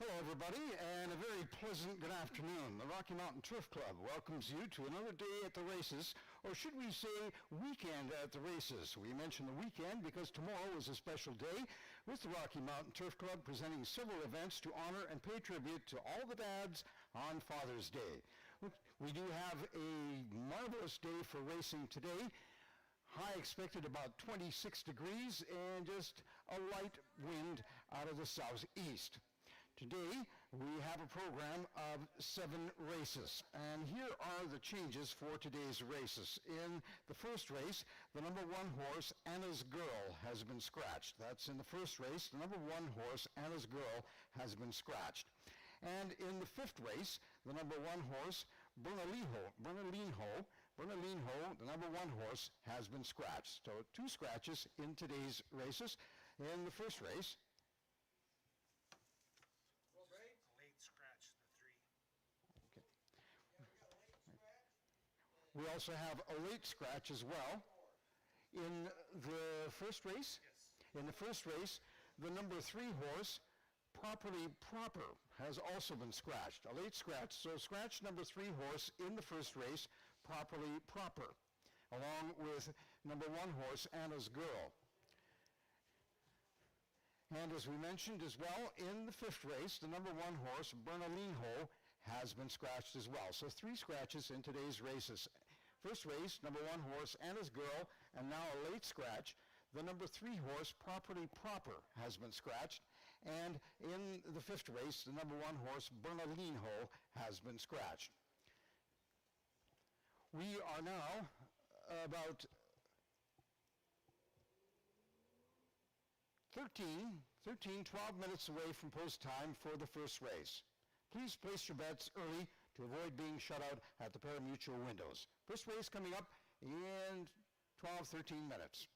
Hello, everybody, and a very pleasant good afternoon. The Rocky Mountain Turf Club welcomes you to another day at the races, or should we say weekend at the races. We mention the weekend because tomorrow is a special day with the Rocky Mountain Turf Club presenting several events to honor and pay tribute to all the dads on Father's Day. We do have a marvelous day for racing today. High expected about 26 degrees and just a light wind out of the southeast. Today, we have a program of 7 races, and here are the changes for today's races. In the first race, the number 1 horse, Anna's Girl, has been scratched. That's in the first race. The number 1 horse, Anna's Girl, has been scratched. And in the 5th race, the number 1 horse, Bernalino, the number 1 horse, has been scratched. So 2 scratches in today's races. In the first race, scratch the 3. Okay. We also have a late scratch as well. In the first race? Yes. In the first race, the number 3 horse, Properly Proper, has also been scratched. A late scratch. So scratch number 3 horse in the first race, Properly Proper, along with number 1 horse, Anna's Girl. And as we mentioned as well, in the 5th race, the number 1 horse, Bernalino, has been scratched as well. So 3 scratches in today's races. First race, number 1 horse, Anna's Girl, and now a late scratch. The number 3 horse, Properly Proper, has been scratched. And in the 5th race, the number 1 horse, Bernalino, has been scratched. We are now about 12 minutes away from post time for the first race. Please place your bets early to avoid being shut out at the pari-mutuel windows. First race coming up in 13 minutes.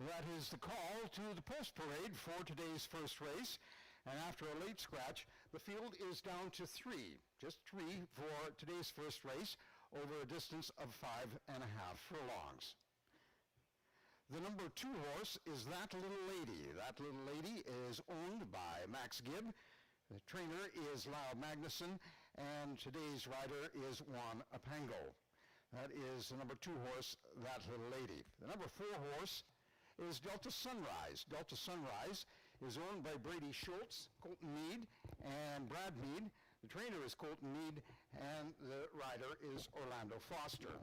That is the call to the post parade for today's first race. And after a late scratch, the field is down to 3, just 3 for today's first race over a distance of 5.5 furlongs. The number 2 horse is That Little Lady. That Little Lady is owned by Max Gibb. The trainer is Lyle Magnuson, and today's rider is Juan Apango. That is the number 2 horse, That Little Lady. The number 4 horse is Delta Sunrise. Delta Sunrise is owned by Brady Schultz, Colton Mead, and Brad Mead. The trainer is Colton Mead, and the rider is Orlando Foster.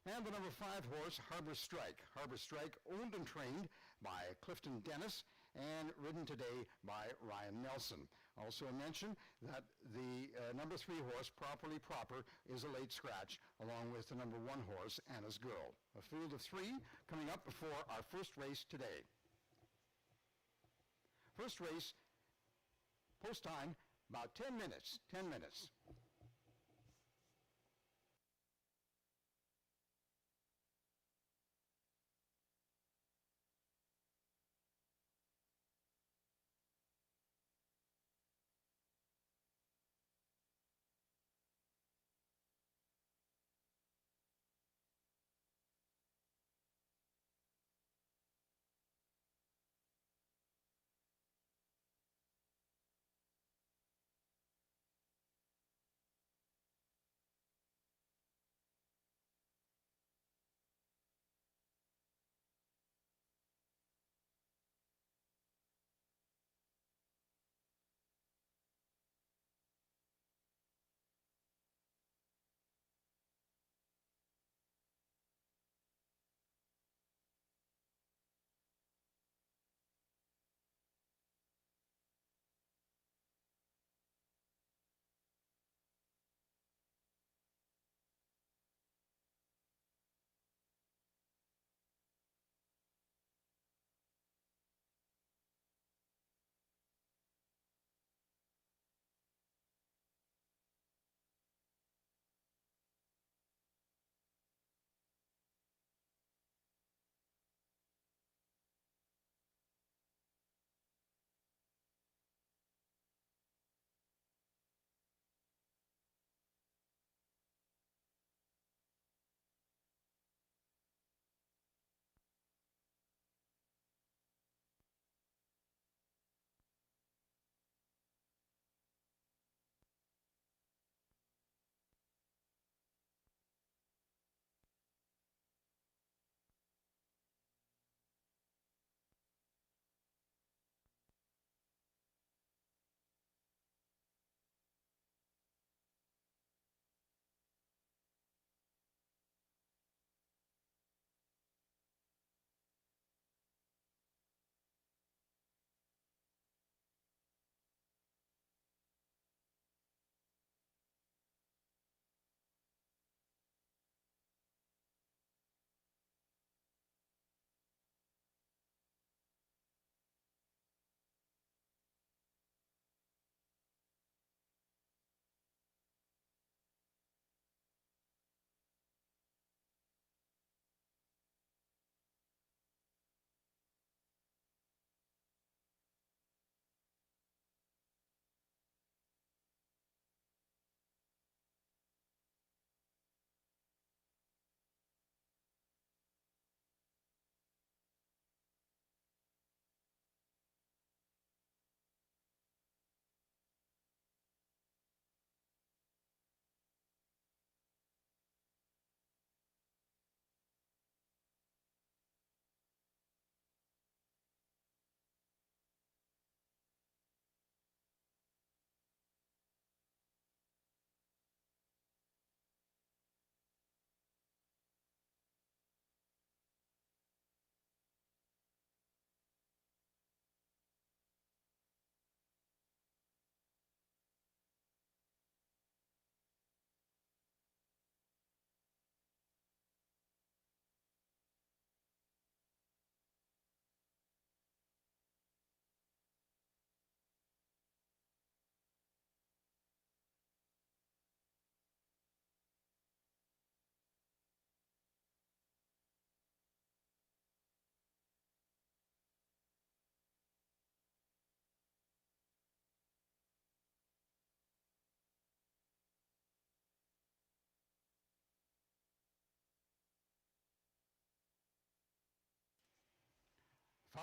And the number 5 horse, Harbor Strike. Harbor Strike, owned and trained by Clifton Dennis and ridden today by Ryan Nelson. Also mention that the number 3 horse, Properly Proper, is a late scratch, along with the number 1 horse, Anna's Girl. A field of 3 coming up before our first race today. First race, post time, about 10 minutes. 10 minutes.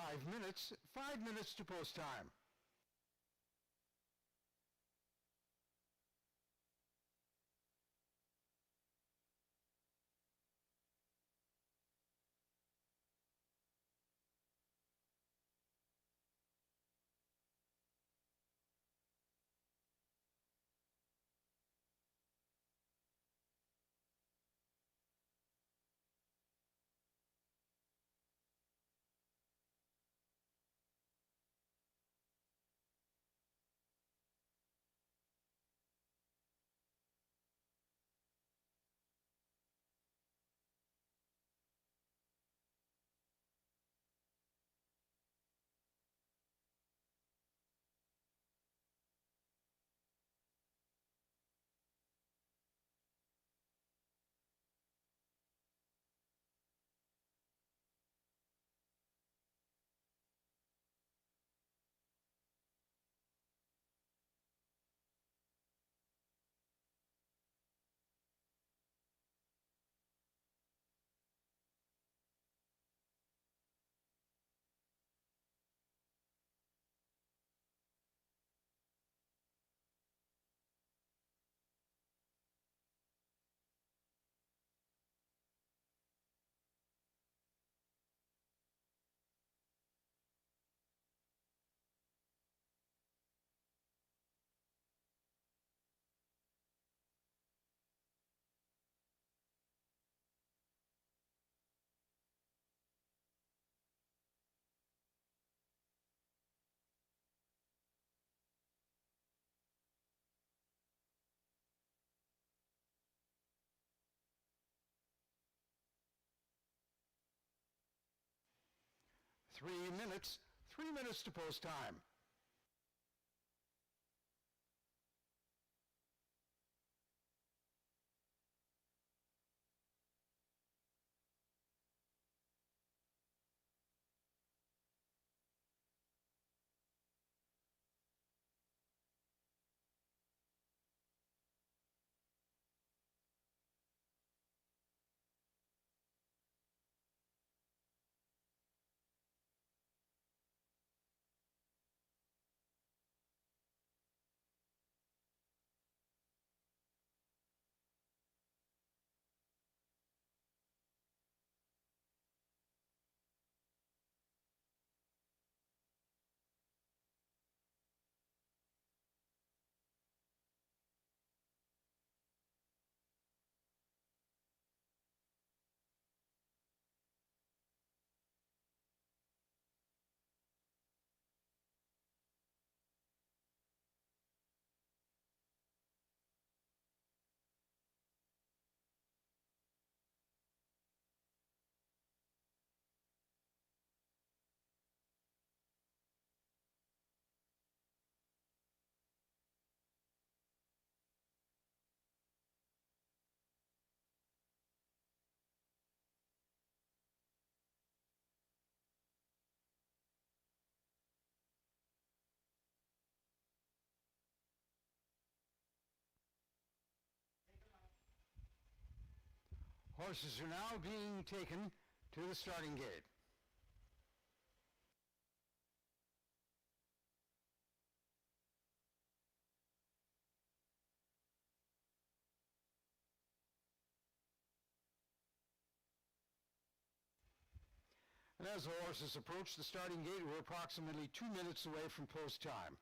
5 minutes to post time. Three minutes to post time. Horses are now being taken to the starting gate. And as the horses approach the starting gate, we're approximately 2 minutes away from post time.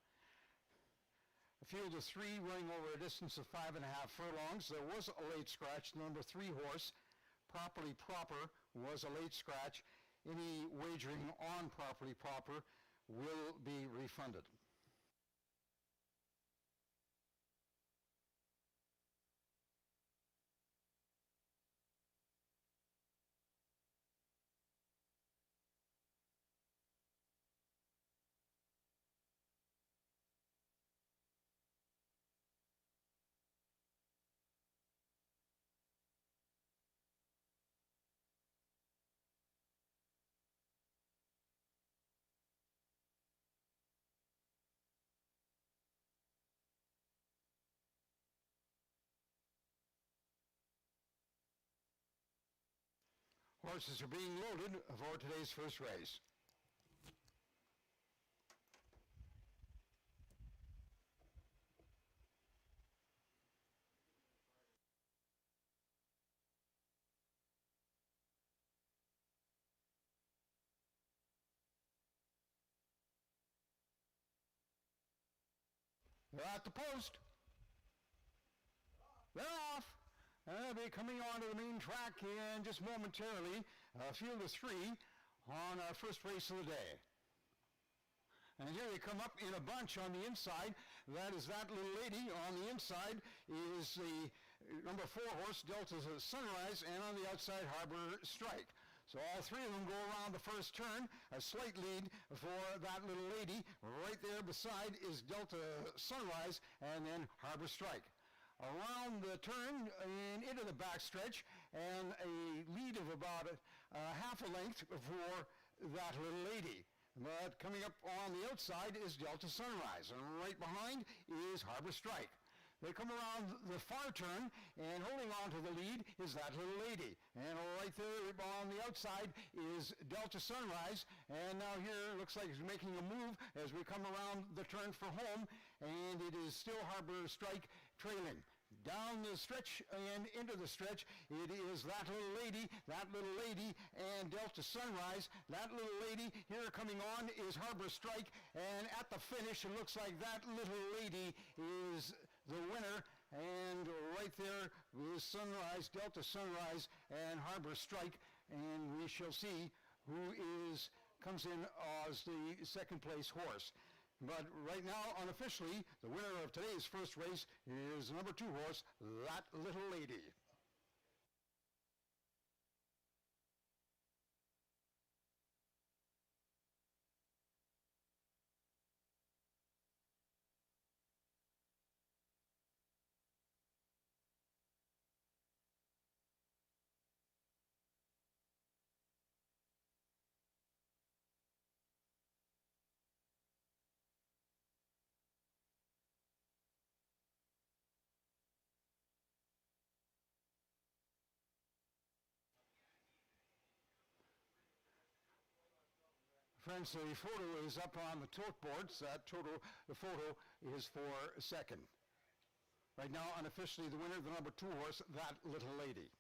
A field of three running over a distance of 5.5 furlongs. There was a late scratch. The number 3 horse, Properly Proper, was a late scratch. Any wagering on Properly Proper will be refunded. Horses are being loaded for today's first race. They're at the post. They're off. They'll be coming onto the main track in just momentarily. Field of three on our first race of the day. And here they come up in a bunch on the inside. That is that little lady. On the inside is the number 4 horse, Delta Sunrise, and on the outside, Harbor Strike. So all three of them go around the first turn. A slight lead for that little lady. Right there beside is Delta Sunrise and then Harbor Strike. Around the turn and into the backstretch, and a lead of about half a length for that little lady. But coming up on the outside is Delta Sunrise, and right behind is Harbor Strike. They come around the far turn, and holding on to the lead is that little lady. And right there on the outside is Delta Sunrise, and now here it looks like it's making a move as we come around the turn for home, and it is still Harbor Strike trailing. Down the stretch and into the stretch, it is that little lady, and Delta Sunrise. That little lady here coming on is Harbor Strike, and at the finish it looks like that little lady is the winner, and right there is Sunrise, Delta Sunrise, and Harbor Strike, and we shall see who comes in as the second place horse. But right now, unofficially, the winner of today's first race is number 2 horse, That Little Lady. Friends, the photo is up on the tote boards. The photo is for second. Right now, unofficially, the winner, the number 2 horse, That Little Lady.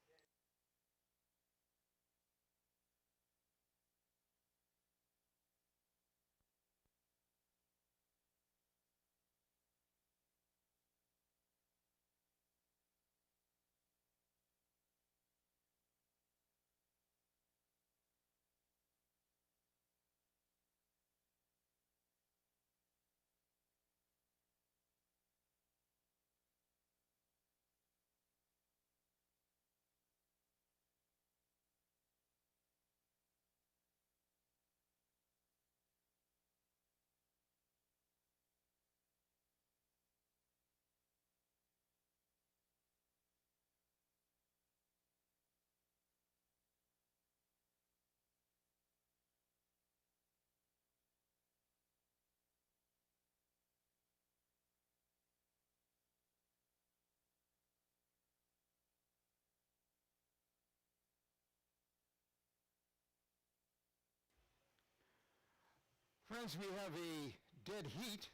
Friends, we have a dead heat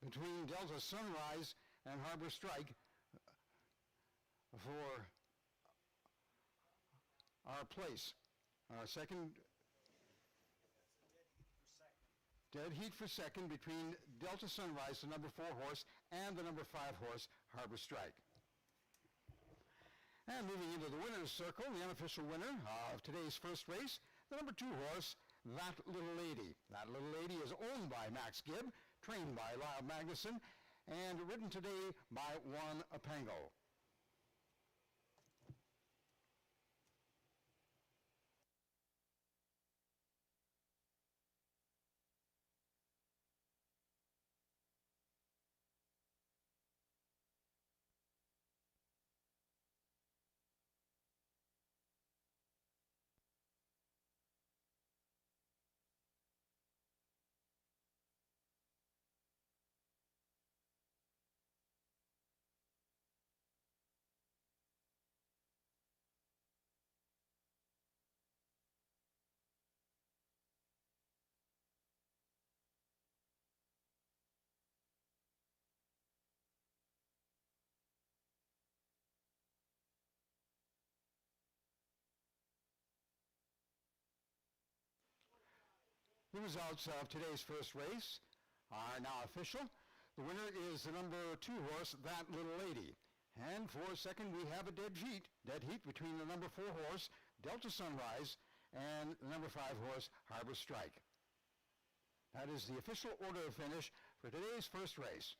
between Delta Sunrise and Harbor Strike for our place. Second, dead heat for second between Delta Sunrise, the number 4 horse, and the number 5 horse, Harbor Strike. And moving into the winner's circle, the unofficial winner of today's first race, the number 2 horse, That Little Lady. That Little Lady is owned by Max Gibb, trained by Lyle Magnuson, and ridden today by Juan Apango. The results of today's first race are now official. The winner is the number 2 horse, That Little Lady. And for second, we have a dead heat between the number 4 horse, Delta Sunrise, and the number 5 horse, Harbor Strike. That is the official order of finish for today's first race.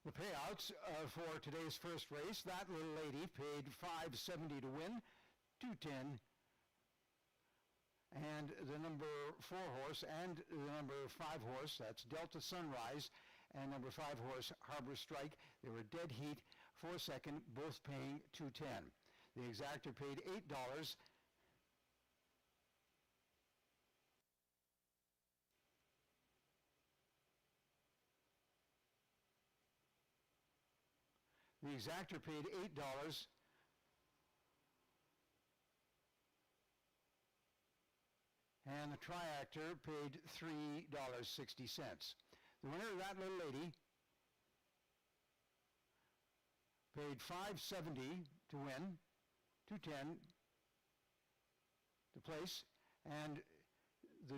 The payouts for today's first race, That Little Lady paid $5.70 to win, $2.10. And the number 4 horse and the number 5 horse, that's Delta Sunrise, and number 5 horse, Harbor Strike, they were dead heat for second, both paying $2.10. The exactor paid $8. The exactor paid $8. And the triactor paid $3.60. The winner of That Little Lady paid $5.70 to win, $2.10 to place, and the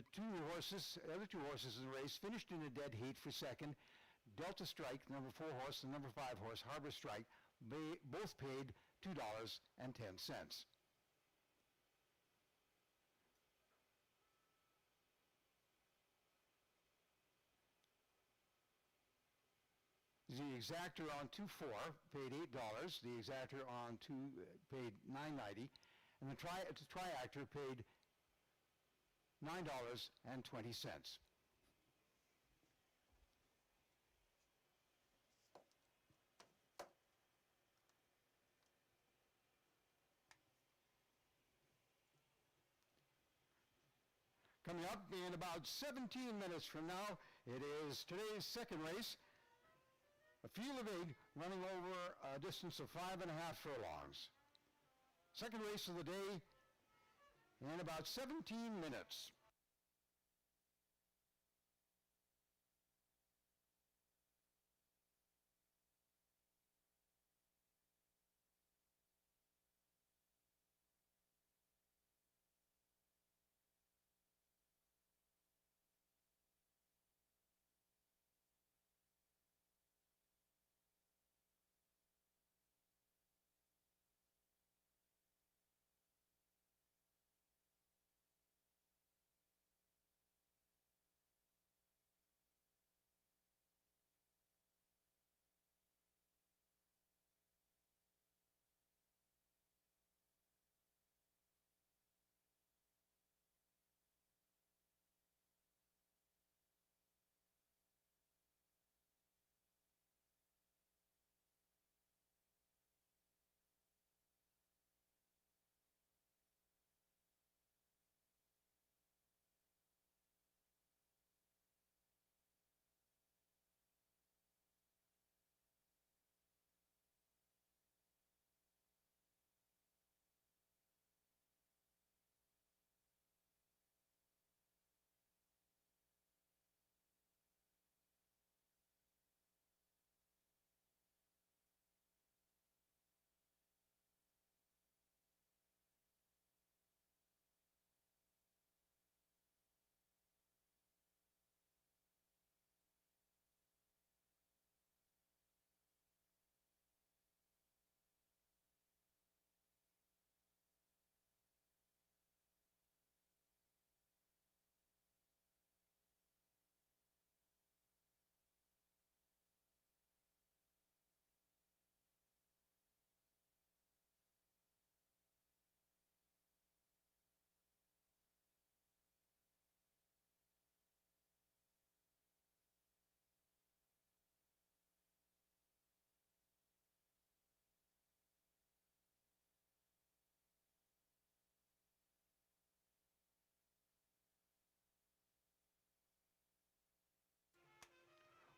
other two horses in the race finished in a dead heat for second. Delta Strike, number 4 horse, and number 5 horse, Harbor Strike, both paid $2.10. The exactor on 2-4 paid $8. The exactor on 2 paid $9.90, and the triactor paid $9.20. Coming up in about 17 minutes from now, it is today's second race, a field of 8 running over a distance of 5.5 furlongs. Second race of the day in about 17 minutes.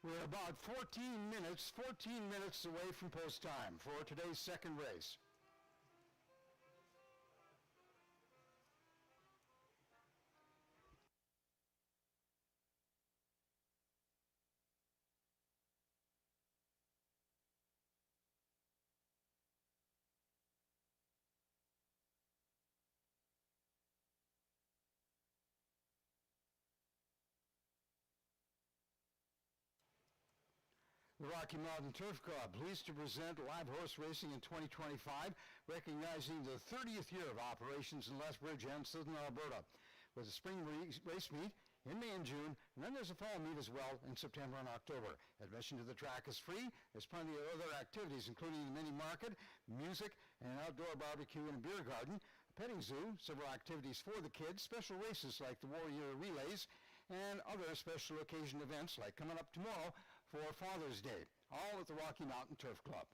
We're about 14 minutes away from post time for today's second race. The Rocky Mountain Turf Club, pleased to present live horse racing in 2025, recognizing the 30th year of operations in Lethbridge and Southern Alberta, with a spring race meet in May and June, and then there's a fall meet as well in September and October. Admission to the track is free. There's plenty of other activities, including the mini market, music, and an outdoor barbecue and a beer garden, a petting zoo, several activities for the kids, special races like the Warrior Relays, and other special occasion events like coming up tomorrow for Father's Day, all at the Rocky Mountain Turf Club.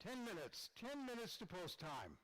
Ten minutes to post time.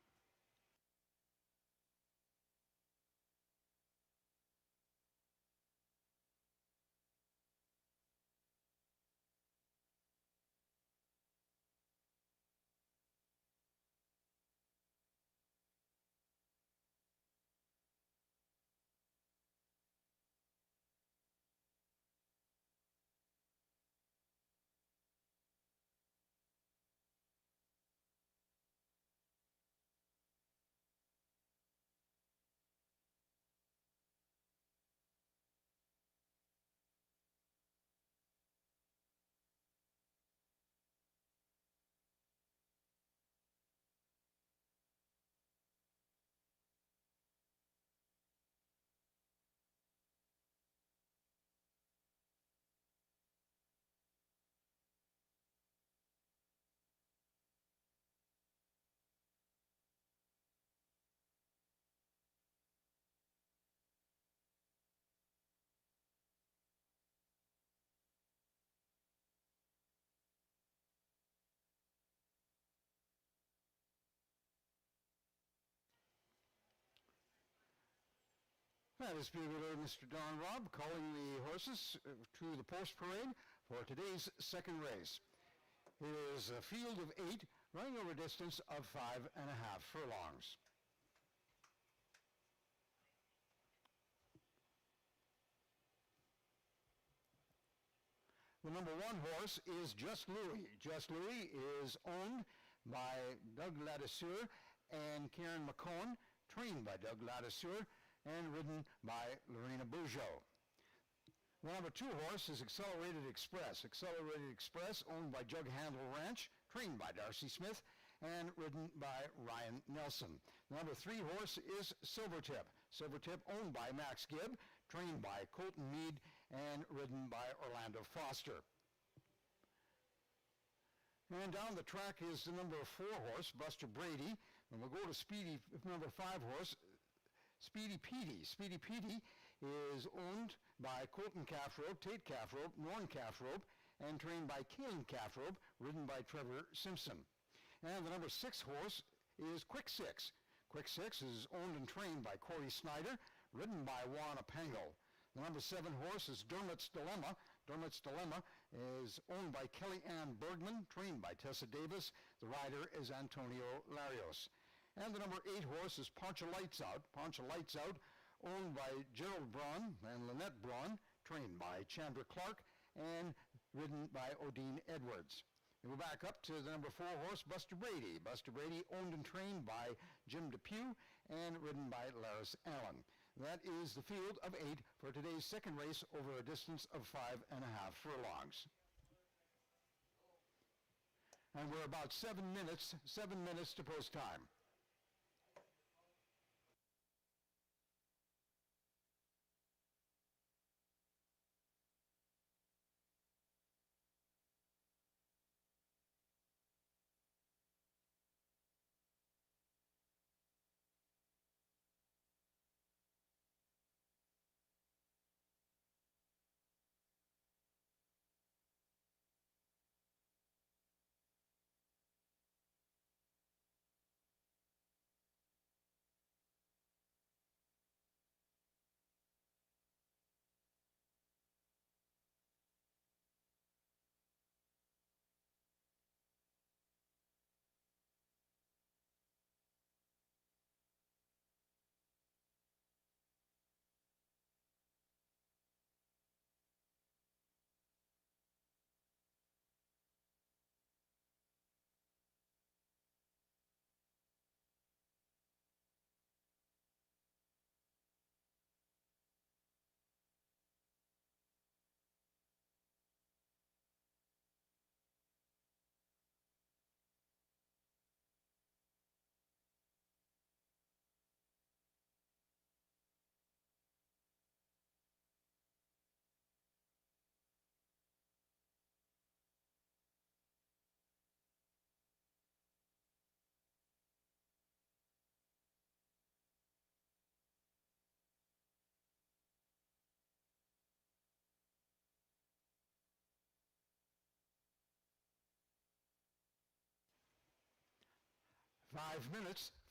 That is Bugler Mr. Don Robb calling the horses to the post parade for today's second race. It is a field of 8 running over a distance of 5.5 furlongs. The number 1 horse is Just Louis. Just Louis is owned by Doug Ladisseur and Karen McCone, trained by Doug Ladisseur, and ridden by Lorena Bourgeot. The number 2 horse is Accelerated Express. Accelerated Express, owned by Jug Handle Ranch, trained by Darcy Smith, and ridden by Ryan Nelson. The number 3 horse is Silvertip. Silvertip, owned by Max Gibb, trained by Colton Mead, and ridden by Orlando Foster. And down the track is the number 4 horse, Buster Brady. And we'll go to number 5 horse, Speedy Petey. Speedy Petey is owned by Colton Calfrope, Tate Calfrope, Norn Calfrope, and trained by Kalen Calfrope, ridden by Trevor Simpson. And the number 6 horse is Quick Six. Quick Six is owned and trained by Corey Snyder, ridden by Juan Apengo. The number 7 horse is Dermot's Dilemma. Dermot's Dilemma is owned by Kelly Ann Bergman, trained by Tessa Davis. The rider is Antonio Larios. And the number 8 horse is Poncha Lights Out. Poncha Lights Out, owned by Gerald Braun and Lynette Braun, trained by Chandra Clark, and ridden by Odine Edwards. We go back up to the number 4 horse, Buster Brady. Buster Brady, owned and trained by Jim Depew, and ridden by Laris Allen. That is the field of 8 for today's second race over a distance of 5.5 furlongs. And we're about 7 minutes to post time.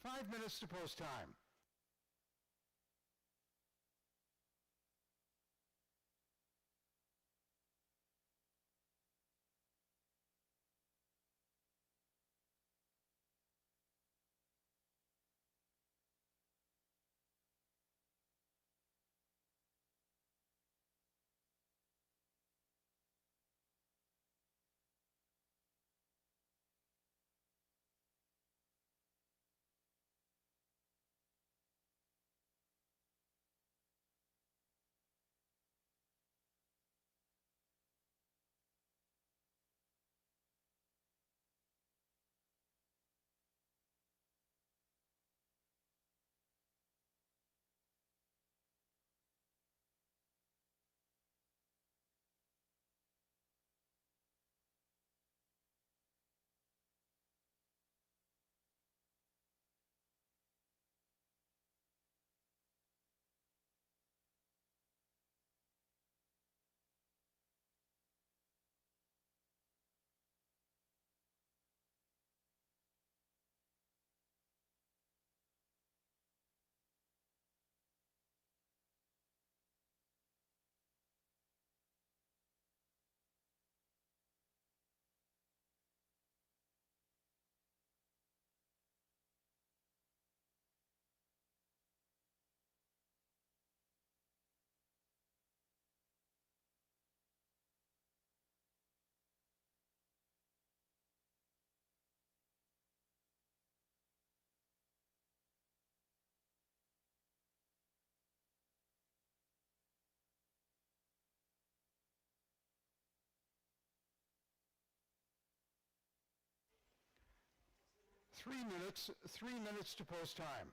Five minutes to post time. 3 minutes to post time.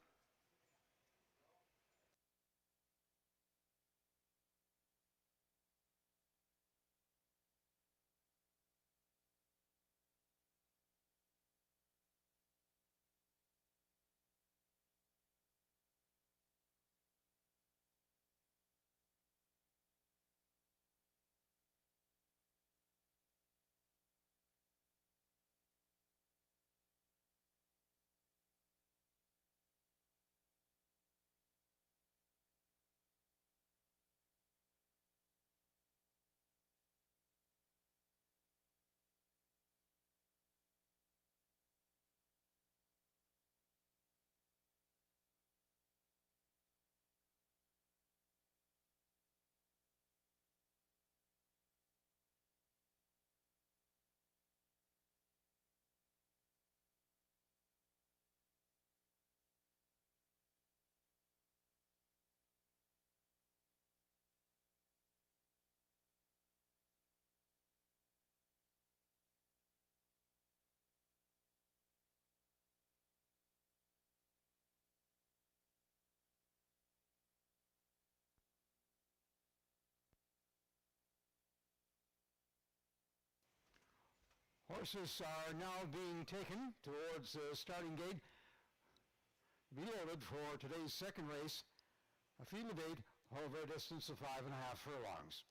Horses are now being taken towards the starting gate, be loaded for today's second race, a field of 8 over a distance of 5.5 furlongs.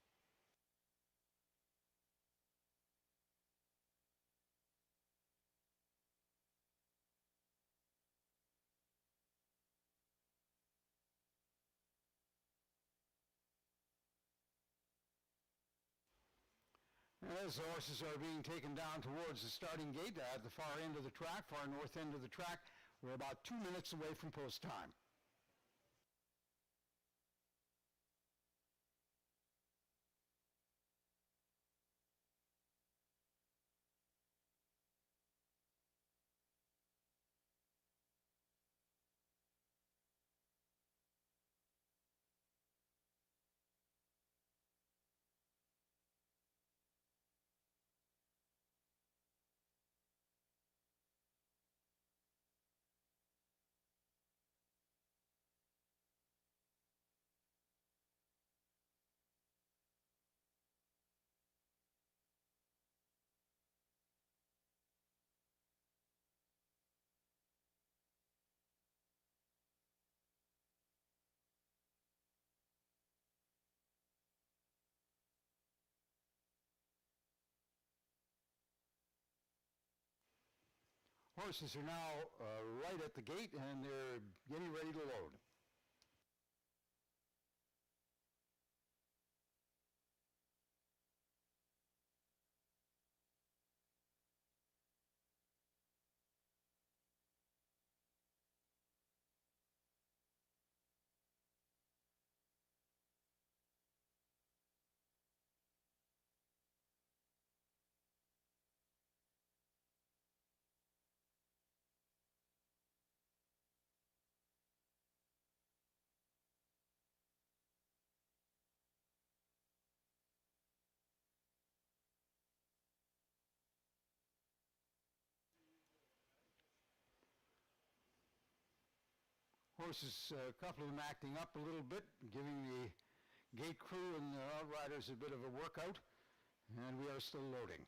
As the horses are being taken down towards the starting gate at the far end of the track, far north end of the track, we're about 2 minutes away from post time. Horses are now right at the gate and they're getting ready to load. Horses, a couple of them acting up a little bit, giving the gate crew and the outriders a bit of a workout, and we are still loading.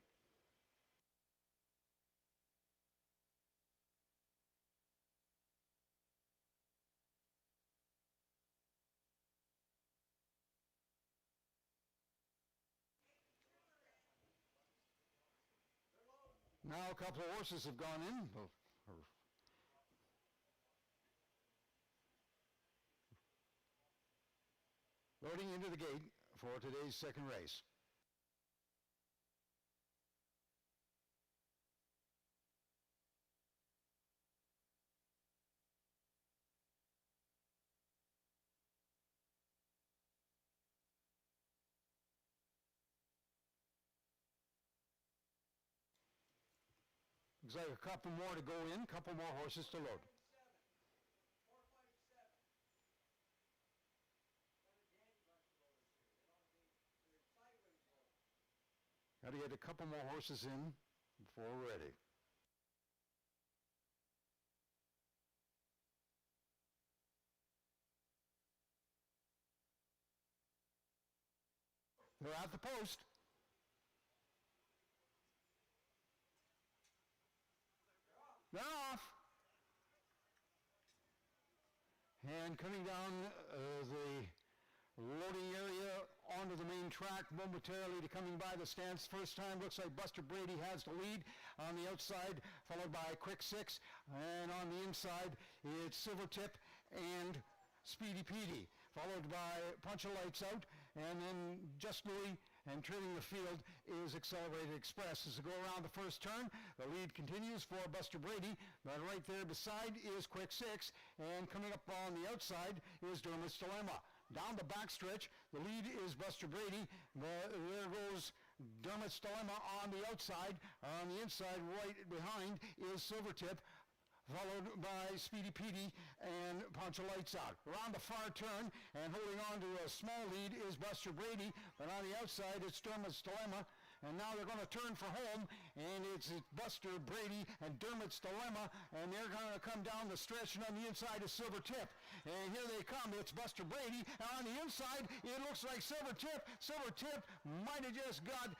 Now a couple of horses have gone in. Loading into the gate for today's second race. Looks like a couple more to go in, couple more horses to load. Got to get a couple more horses in before we're ready. They're at the post. They're off. And coming down the loading area onto the main track momentarily to coming by the stands. First time looks like Buster Brady has the lead on the outside, followed by Quick Six. And on the inside, it's Silvertip and Speedy Petey, followed by Punch a Lights Out, and then Just Louie, and turning the field is Accelerated Express. As they go around the first turn, the lead continues for Buster Brady, but right there beside is Quick Six, and coming up on the outside is Dermot's Dilemma. Down the backstretch, the lead is Buster Brady. There goes Dermot's Dilemma on the outside. On the inside, right behind, is Silvertip, followed by Speedy Petey and Punch a Lights Out. Around the far turn and holding on to a small lead is Buster Brady, but on the outside it's Dermot's Dilemma. And now they're going to turn for home, and it's Buster Brady and Dermot's Dilemma, and they're going to come down the stretch, and on the inside is Silvertip. And here they come. It's Buster Brady, and on the inside it looks like Silvertip. Silvertip might have just got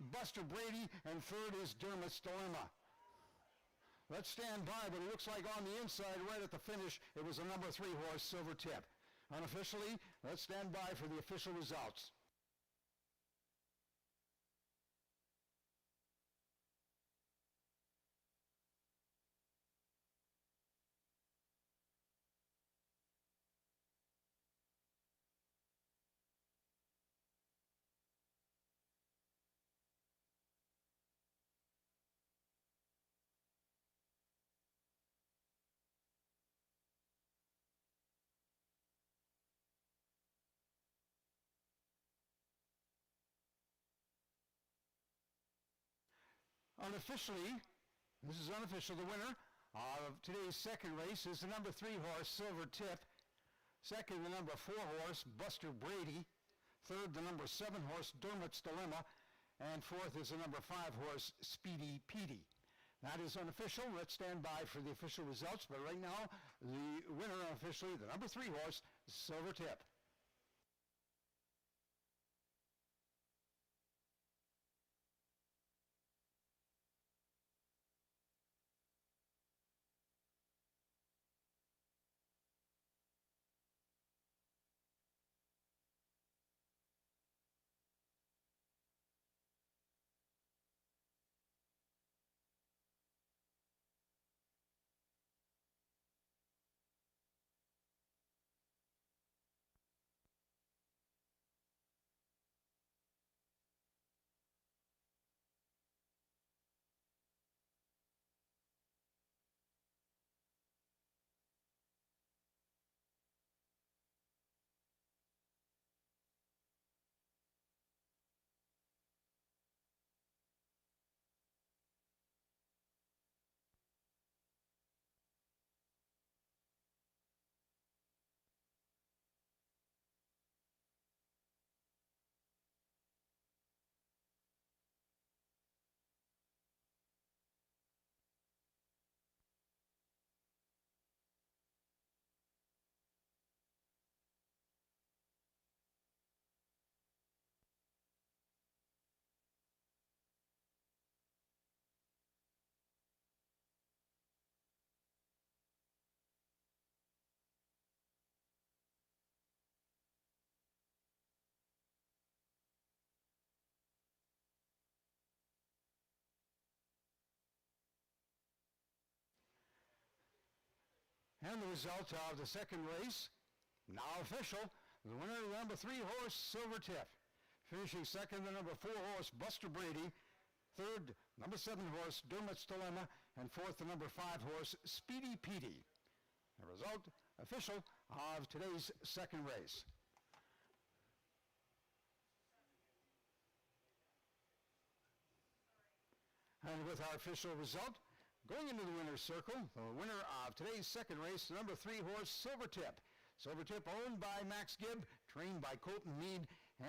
Buster Brady, and third is Dermot's Dilemma. Let's stand by, but it looks like on the inside, right at the finish, it was a number 3 horse, Silvertip. Unofficially, let's stand by for the official results. Unofficially, this is unofficial, the winner of today's second race is the number 3 horse, Silvertip. Second, the number 4 horse, Buster Brady. Third, the number 7 horse, Dermot's Dilemma. And fourth is the number 5 horse, Speedy Petey. That is unofficial. Let's stand by for the official results. But right now, the winner unofficially, the number 3 horse, Silvertip. And the result of the second race, now official, the winner, the number 3 horse, Silvertip. Finishing second, the number 4 horse, Buster Brady. Third, number 7 horse, Dermot's Dilemma. And fourth, the number 5 horse, Speedy Petey. The result, official, of today's second race. And with our official result, going into the winner's circle, the winner of today's second race, the number 3 horse, Silvertip. Silvertip owned by Max Gibb, trained by Colton Mead,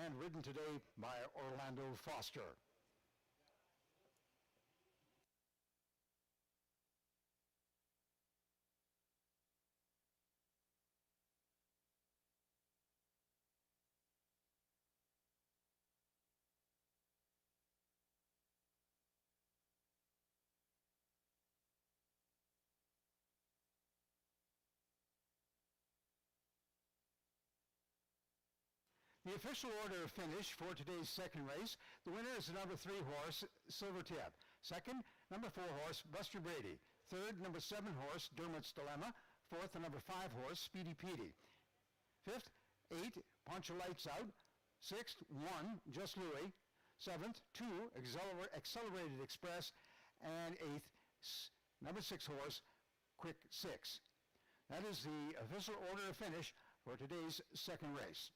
and ridden today by Orlando Foster. The official order of finish for today's second race, the winner is the number 3 horse, Silvertip. Second, number 4 horse, Buster Brady. Third, number 7 horse, Dermot's Dilemma. Fourth, the number 5 horse, Speedy Petey. Fifth, 8, Poncha Lights Out. Sixth, 1, Just Louie. Seventh, 2, Accelerated Express. And eighth, number 6 horse, Quick 6. That is the official order of finish for today's second race.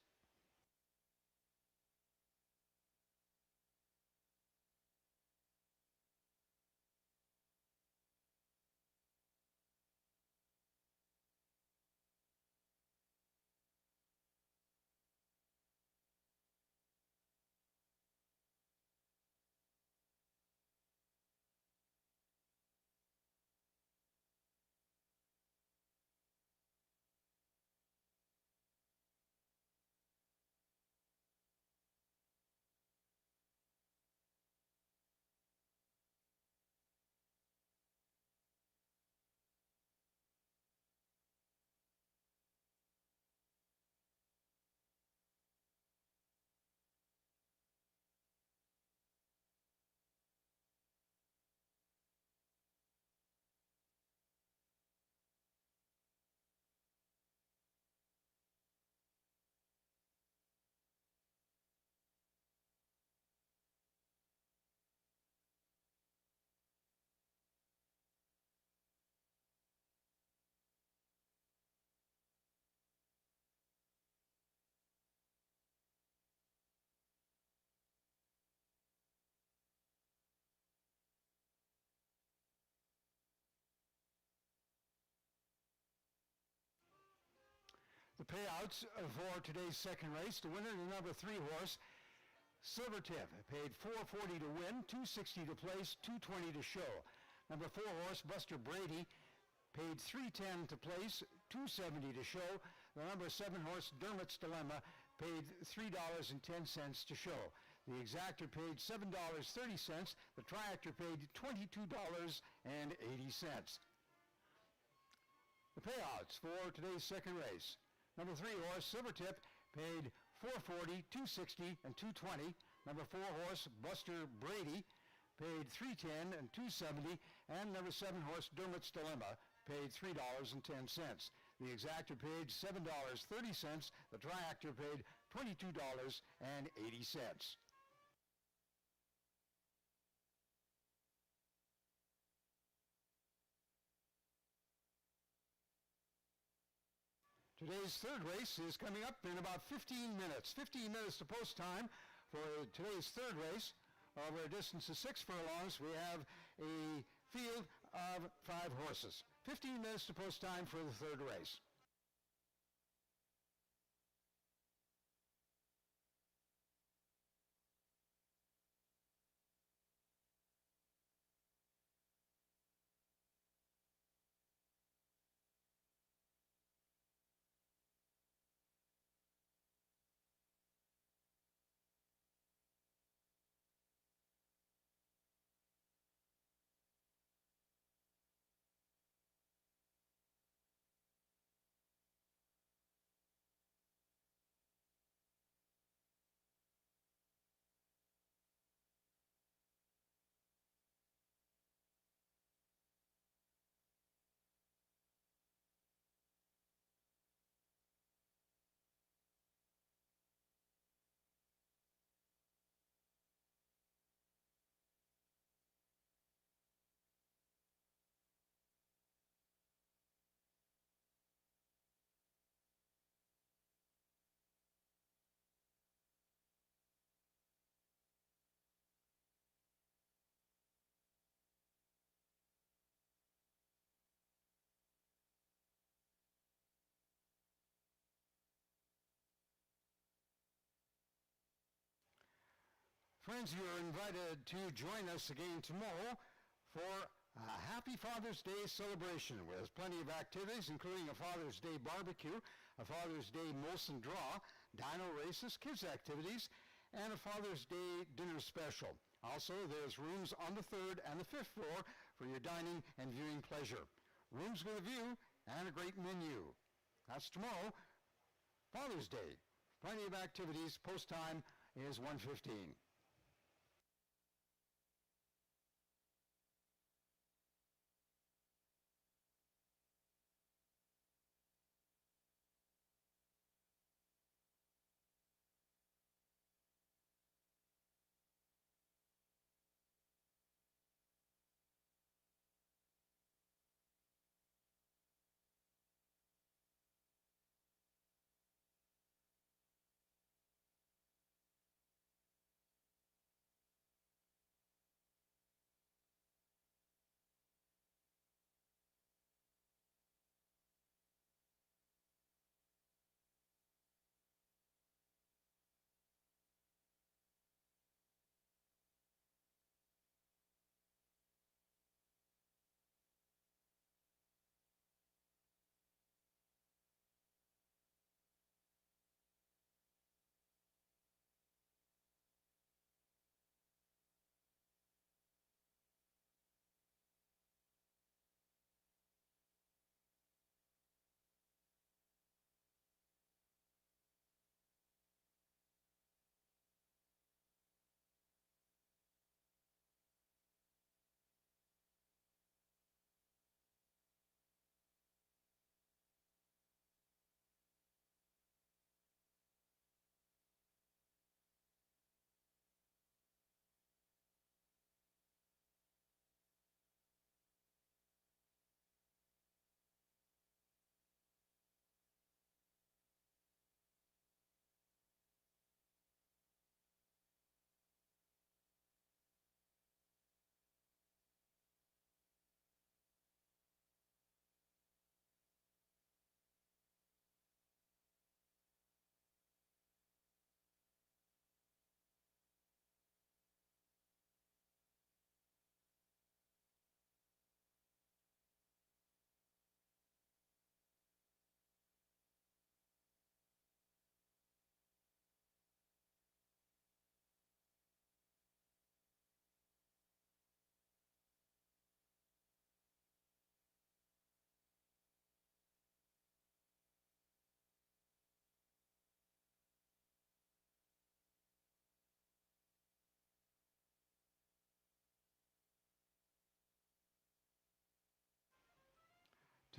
The payouts for today's second race, the winner, the number 3 horse, Silvertip, paid $4.40 to win, $2.60 to place, $2.20 to show. Number 4 horse, Buster Brady, paid $3.10 to place, $2.70 to show. The number 7 horse, Dermot's Dilemma, paid $3.10 to show. The exactor paid $7.30. The triactor paid $22.80. The payouts for today's second race. Number 3 horse, Silvertip, paid $4.40, $2.60, and $2.20. Number 4 horse, Buster Brady, paid $3.10 and $2.70. And number 7 horse, Dermot's Dilemma, paid $3.10. The exactor paid $7.30. The triactor paid $22.80. Today's third race is coming up in about 15 minutes. 15 minutes to post time for today's third race. Over a distance of 6 furlongs, we have a field of 5 horses. 15 minutes to post time for the third race. Friends, you're invited to join us again tomorrow for a Happy Father's Day celebration with plenty of activities, including a Father's Day barbecue, a Father's Day Molson Draw, dino races, kids activities, and a Father's Day dinner special. Also, there's rooms on the 3rd and the 5th floor for your dining and viewing pleasure. Rooms with a view and a great menu. That's tomorrow, Father's Day. Plenty of activities. Post time is 1:15.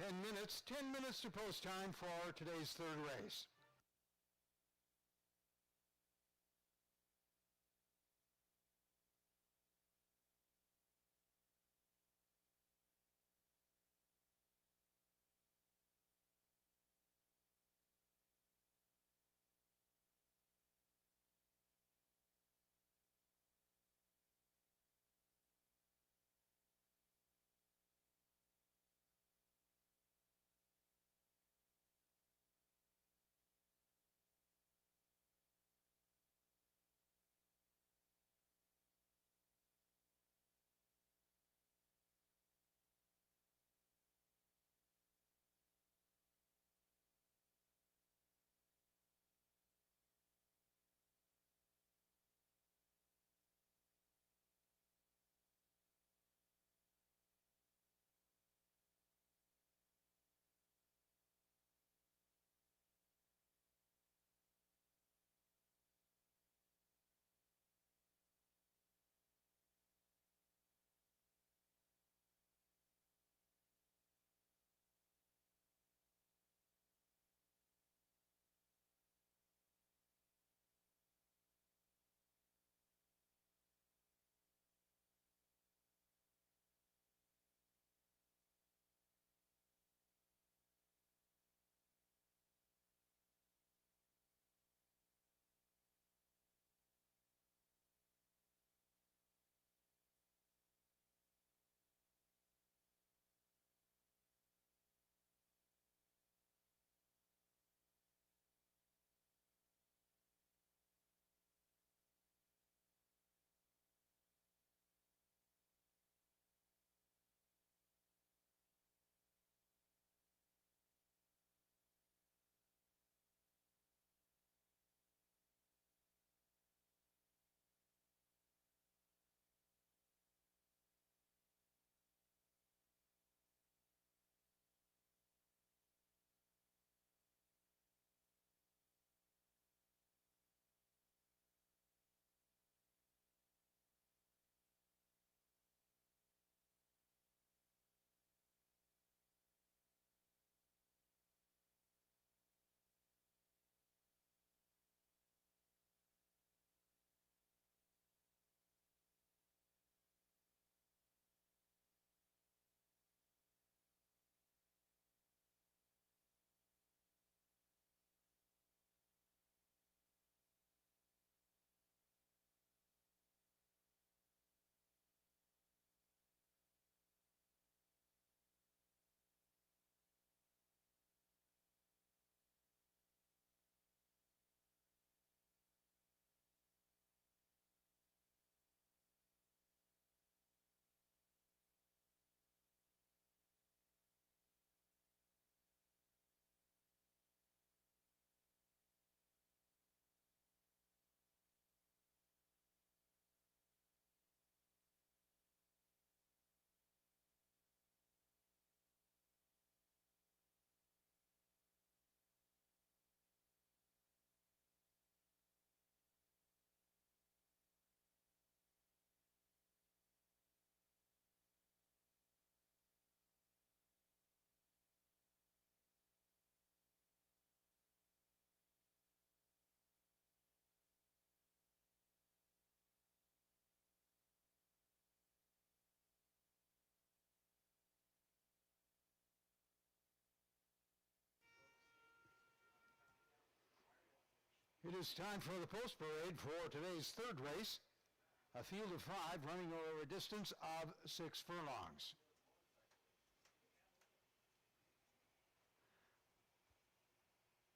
Ten minutes to post time for today's third race. It is time for the post parade for today's third race, a field of 5 running over a distance of 6 furlongs.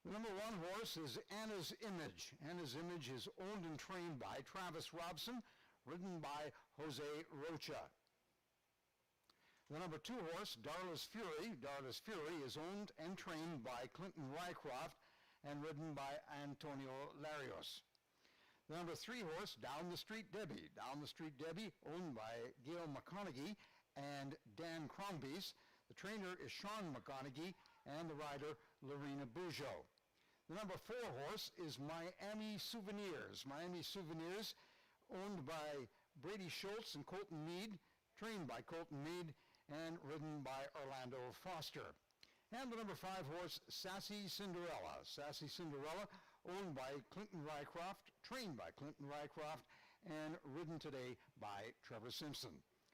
The number 1 horse is Anna's Image. Anna's Image is owned and trained by Travis Robson, ridden by Jose Rocha. The number 2 horse, Darla's Fury. Darla's Fury is owned and trained by Clinton Rycroft and ridden by Antonio Larios. The number 3 horse, Down the Street Debbie. Down the Street Debbie, owned by Gail McConaughey and Dan Crombie. The trainer is Sean McConaughey and the rider Lorena Bujo. The number 4 horse is Miami Souvenirs. Miami Souvenirs, owned by Brady Schultz and Colton Mead, trained by Colton Mead, and ridden by Orlando Foster. And the number 5 horse, Sassy Cinderella. Sassy Cinderella, owned by Clinton Rycroft, trained by Clinton Rycroft, and ridden today by Trevor Simpson.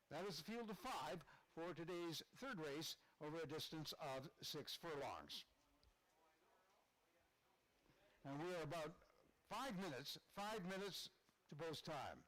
That is the field of 5 for today's third race over a distance of 6 furlongs. And we are about 5 minutes to post time.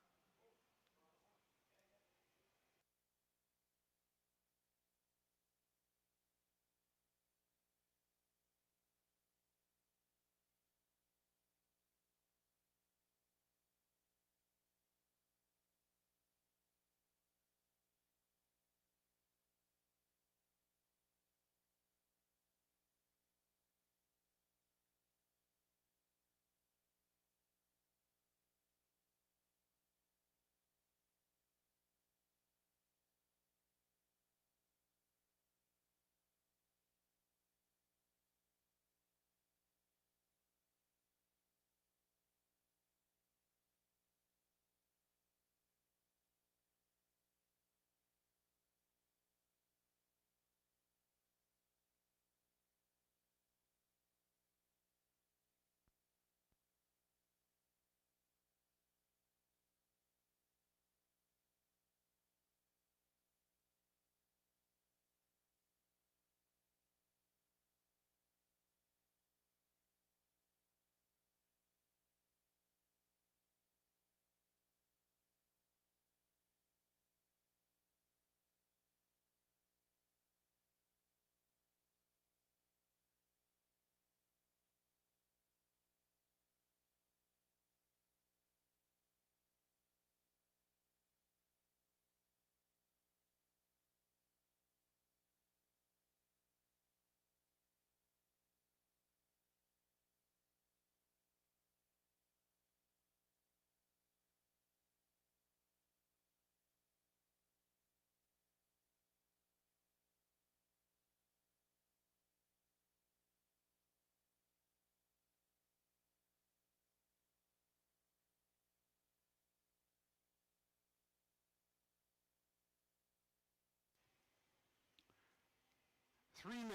Three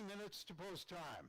minutes to post time.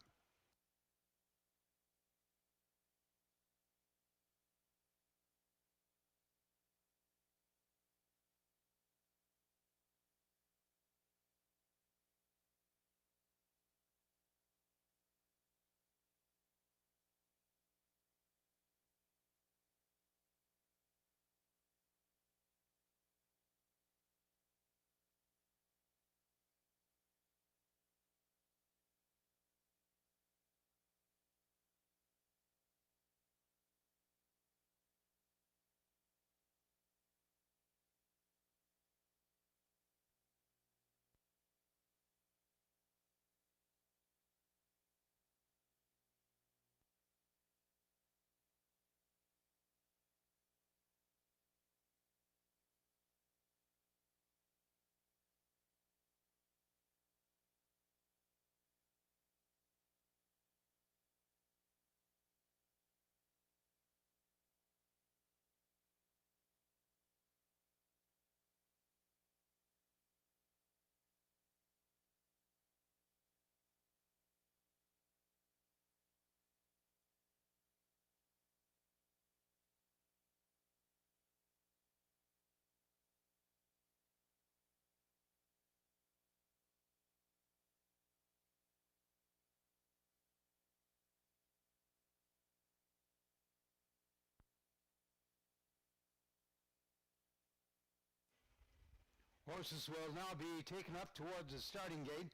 Horses will now be taken up towards the starting gate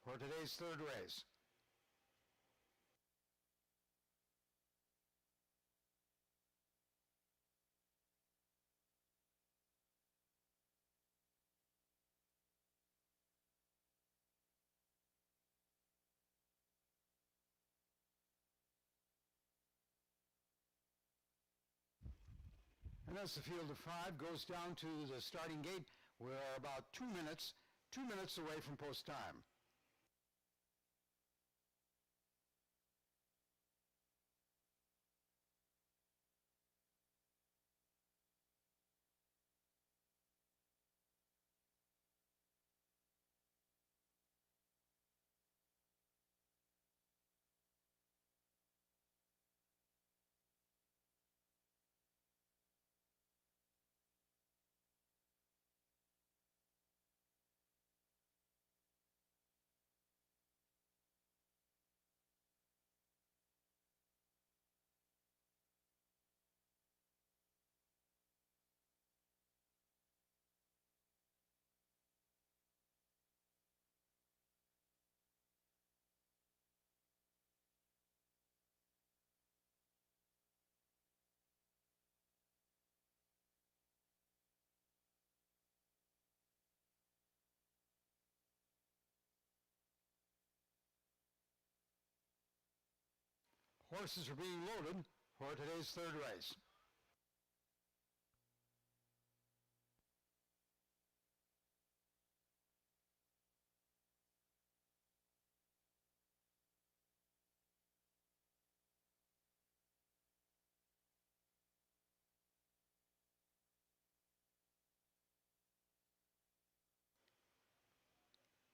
for today's third race. And as the field of 5 goes down to the starting gate, we're about 2 minutes away from post time. Horses are being loaded for today's third race.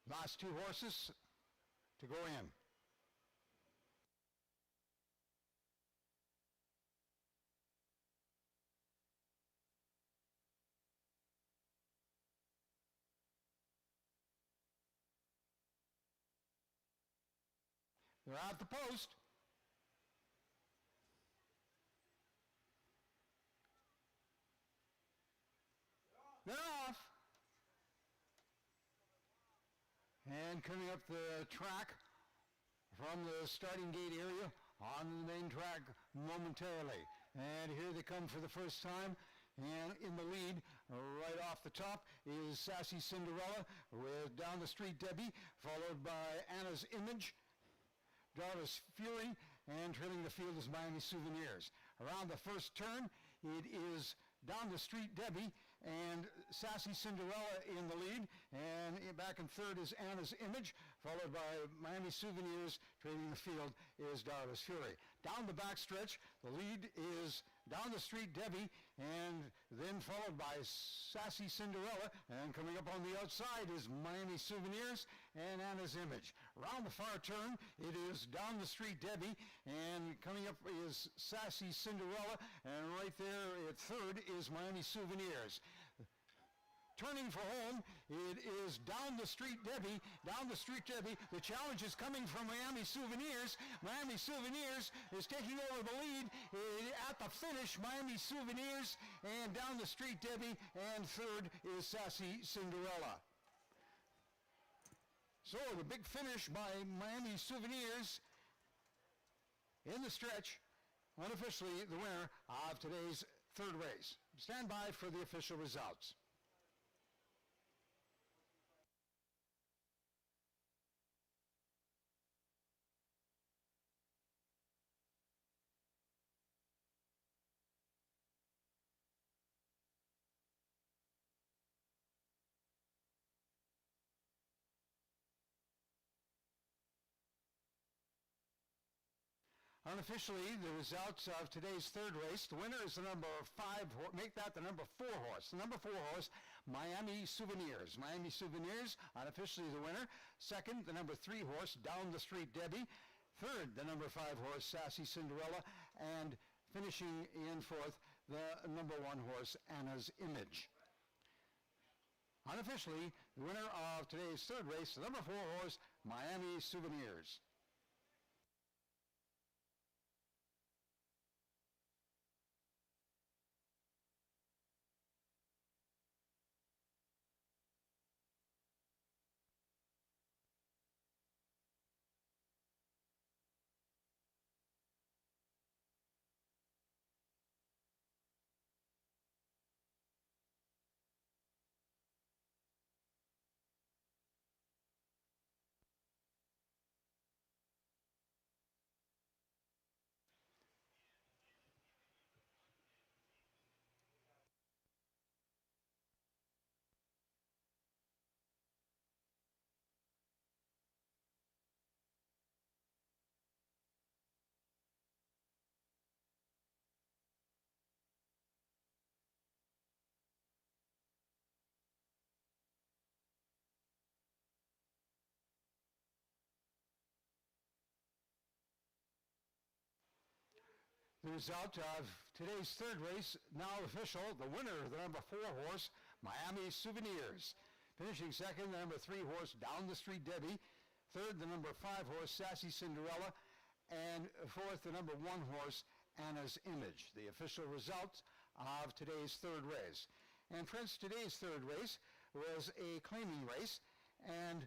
Last 2 horses to go in. They're at the post. They're off. And coming up the track from the starting gate area on the main track momentarily. And here they come for the first time. And in the lead, right off the top, is Sassy Cinderella with Down the Street Debbie, followed by Anna's Image, Darla's Fury, and trailing the field is Miami Souvenirs. Around the first turn, it is Down the Street Debbie and Sassy Cinderella in the lead, and back in third is Anna's Image, followed by Miami Souvenirs. Trailing the field is Darla's Fury. Down the backstretch, the lead is Down the Street Debbie, and then followed by Sassy Cinderella, and coming up on the outside is Miami Souvenirs and Anna's Image. Around the far turn, it is Down the Street Debbie, and coming up is Sassy Cinderella, and right there at third is Miami Souvenirs. Turning for home, it is Down the Street Debbie, Down the Street Debbie. The challenge is coming from Miami Souvenirs. Miami Souvenirs is taking over the lead. At the finish, Miami Souvenirs and Down the Street Debbie, and third is Sassy Cinderella. So the big finish by Miami Souvenirs in the stretch, unofficially the winner of today's third race. Stand by for the official results. Unofficially, the results of today's third race, the winner is the number 5, make that the number 4 horse. The number 4 horse, Miami Souvenirs. Miami Souvenirs, unofficially the winner. Second, the number 3 horse, Down the Street Debbie. Third, the number 5 horse, Sassy Cinderella. And finishing in fourth, the number 1 horse, Anna's Image. Unofficially, the winner of today's third race, the number 4 horse, Miami Souvenirs. The result of today's third race, now official. The winner, the number 4 horse, Miami Souvenirs. Finishing second, the number 3 horse, Down the Street Debbie. Third, the number 5 horse, Sassy Cinderella. And fourth, the number 1 horse, Anna's Image. The official results of today's third race. And friends, today's third race was a claiming race, and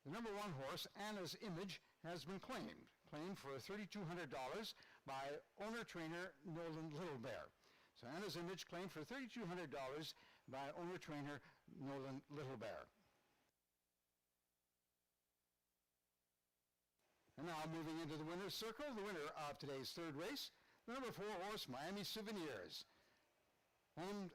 the number 1 horse, Anna's Image, has been claimed for $3,200 by owner-trainer Nolan Littlebear. So Anna's Image claimed for $3,200 by owner-trainer Nolan Littlebear. And now moving into the winner's circle, the winner of today's third race, the number 4 horse, Miami Souvenirs, owned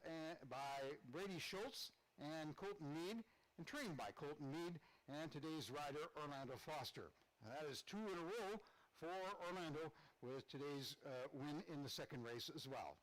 by Brady Schultz and Colton Mead, and trained by Colton Mead and today's rider, Orlando Foster. That is 2 in a row for Orlando with today's win in the second race as well.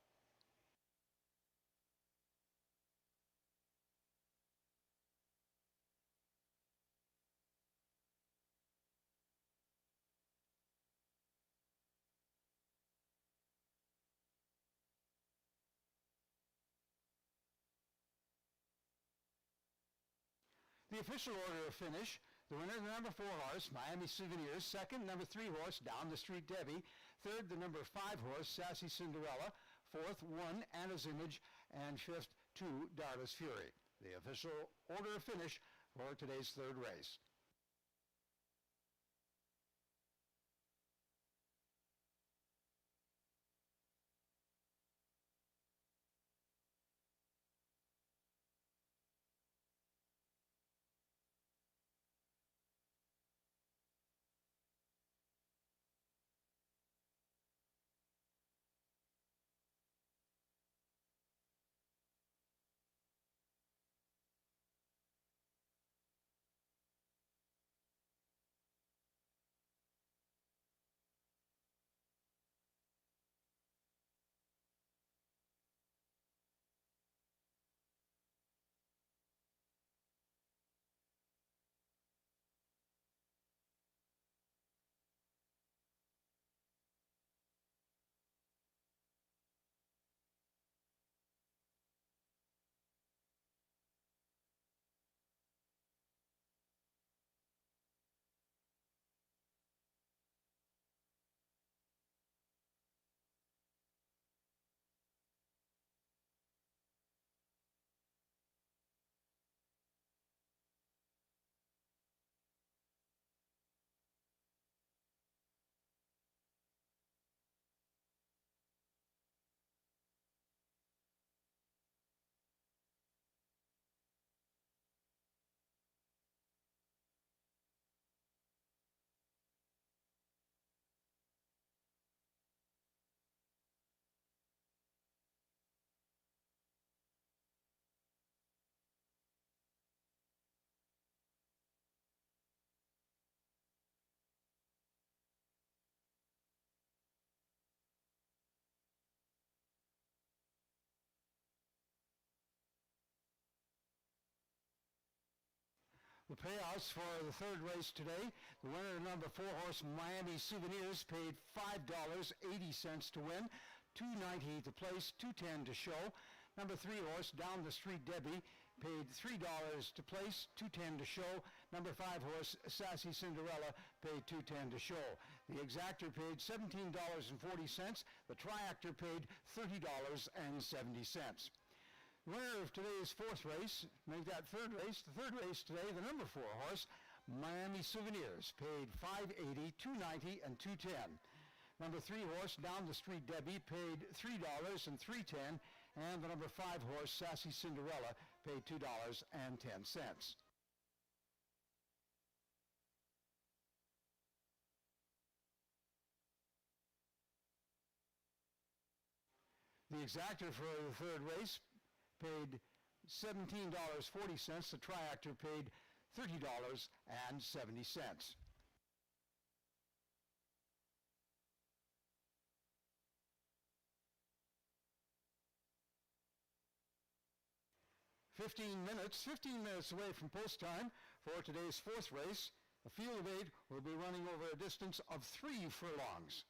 The official order of finish, the winner, the number 4 horse, Miami Souvenirs. Second, number 3 horse, Down the Street Debbie. Third, the number 5 horse, Sassy Cinderella. Fourth, 1, Anna's Image. And fifth, 2, Darla's Fury. The official order of finish for today's third race. The payouts for the third race today, the winner, number 4 horse, Miami Souvenirs, paid $5.80 to win, $2.90 to place, $2.10 to show. Number 3 horse, Down the Street Debbie, paid $3 to place, $2.10 to show. Number 5 horse, Sassy Cinderella, paid $2.10 to show. The exactor paid $17.40. The triactor paid $30.70. Winner of today's fourth race, make that third race. The third race today, the number 4 horse, Miami Souvenirs, paid $5.80, $2.90, and $2.10. Number 3 horse, Down the Street Debbie, paid $3 and $3.10, and the number 5 horse, Sassy Cinderella, paid $2.10. The exactor for the third race paid $17.40. The triactor paid $30.70. 15 minutes away from post time for today's fourth race. The field of 8 will be running over a distance of 3 furlongs.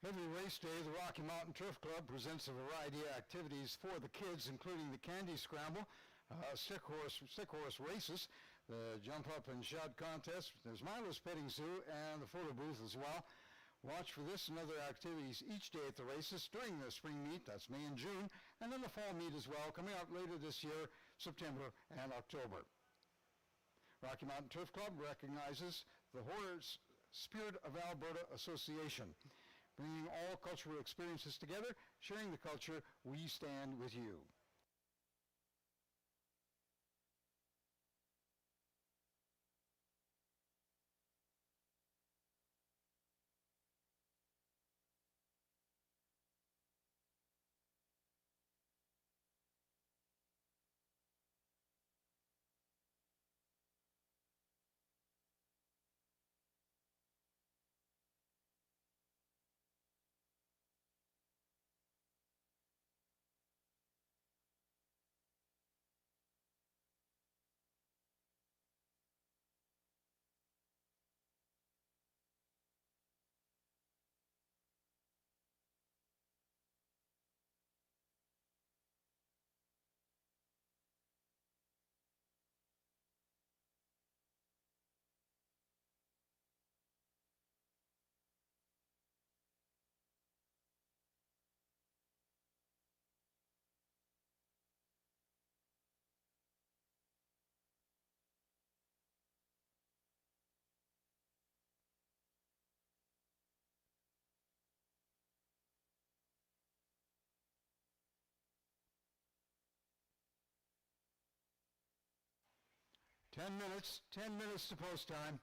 Every race day, the Rocky Mountain Turf Club presents a variety of activities for the kids, including the Candy Scramble, stick horse races, the jump up and shout contest. There's Milo's Petting Zoo and the photo booth as well. Watch for this and other activities each day at the races during the spring meet, that's May and June, and then the fall meet as well, coming out later this year, September and October. Rocky Mountain Turf Club recognizes the Horse Spirit of Alberta Association, bringing all cultural experiences together, sharing the culture. We stand with you. Ten minutes to post time.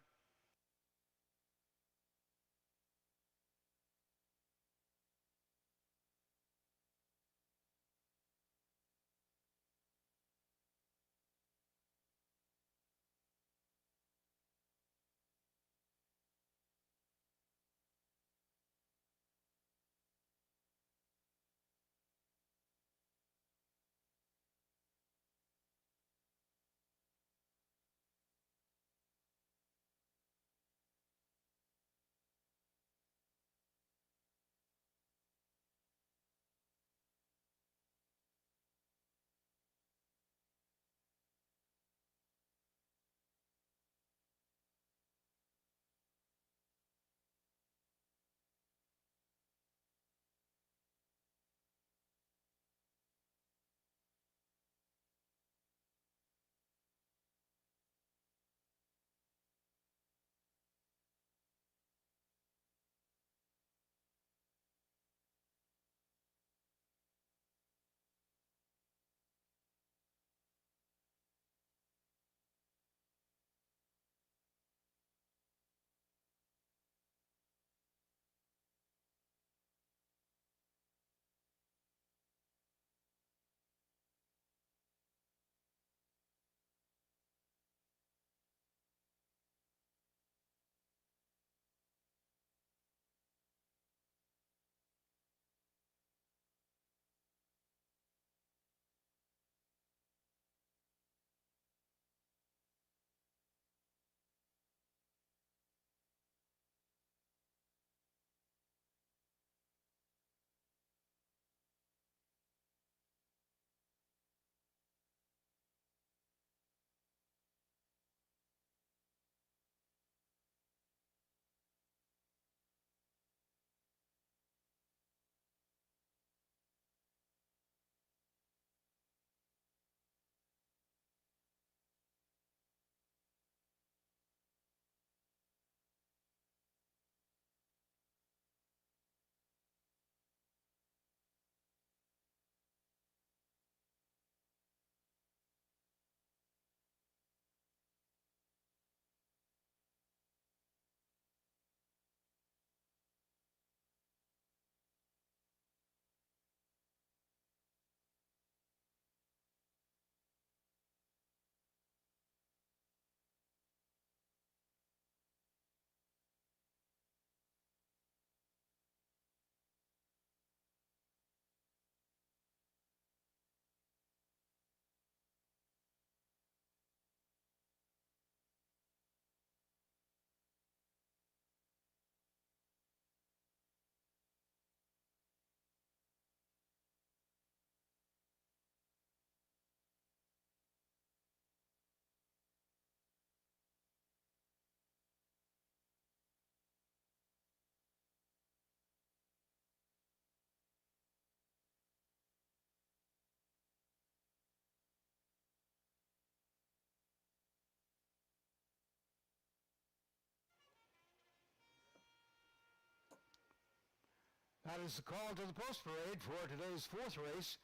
That is the call to the post parade for today's fourth race.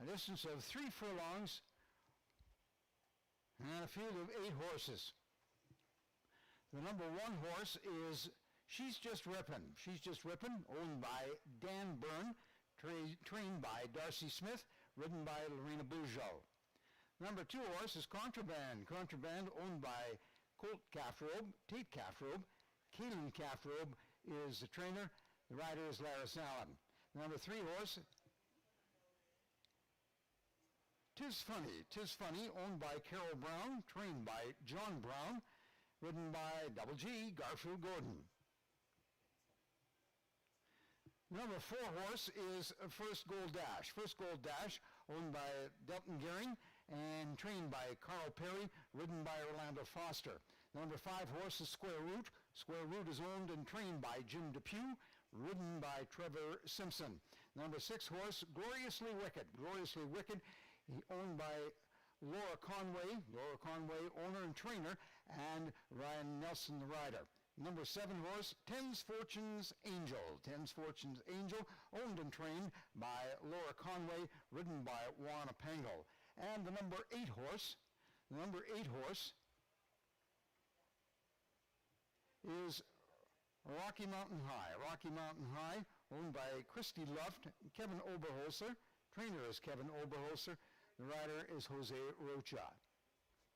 A distance of 3 furlongs and a field of 8 horses. The number 1 horse is She's Just Rippin'. She's Just Rippin', owned by Dan Byrne, trained by Darcy Smith, ridden by Lorena Bugeaud. Number 2 horse is Contraband. Contraband, owned by Colt Calfrobe, Tate Calfrobe. Kaylin Calfrobe is the trainer. The rider is Laris Allen. Number 3 horse, Tis Funny, owned by Carol Brown, trained by John Brown, ridden by Double G, Garfield Gordon. Number 4 horse is First Gold Dash. First Gold Dash, owned by Delton Gehring and trained by Carl Perry, ridden by Orlando Foster. Number 5 horse is Square Root. Square Root is owned and trained by Jim Depew, ridden by Trevor Simpson. Number 6 horse, Gloriously Wicked. Gloriously Wicked, owned by Laura Conway, owner and trainer, and Ryan Nelson, the rider. Number 7 horse, Tens Fortunes Angel. Tens Fortunes Angel, owned and trained by Laura Conway, ridden by Juana Pango. And the number 8 horse is Rocky Mountain High. Rocky Mountain High, owned by Christy Luft, Kevin Oberholzer. Trainer is Kevin Oberholzer. The rider is Jose Rocha.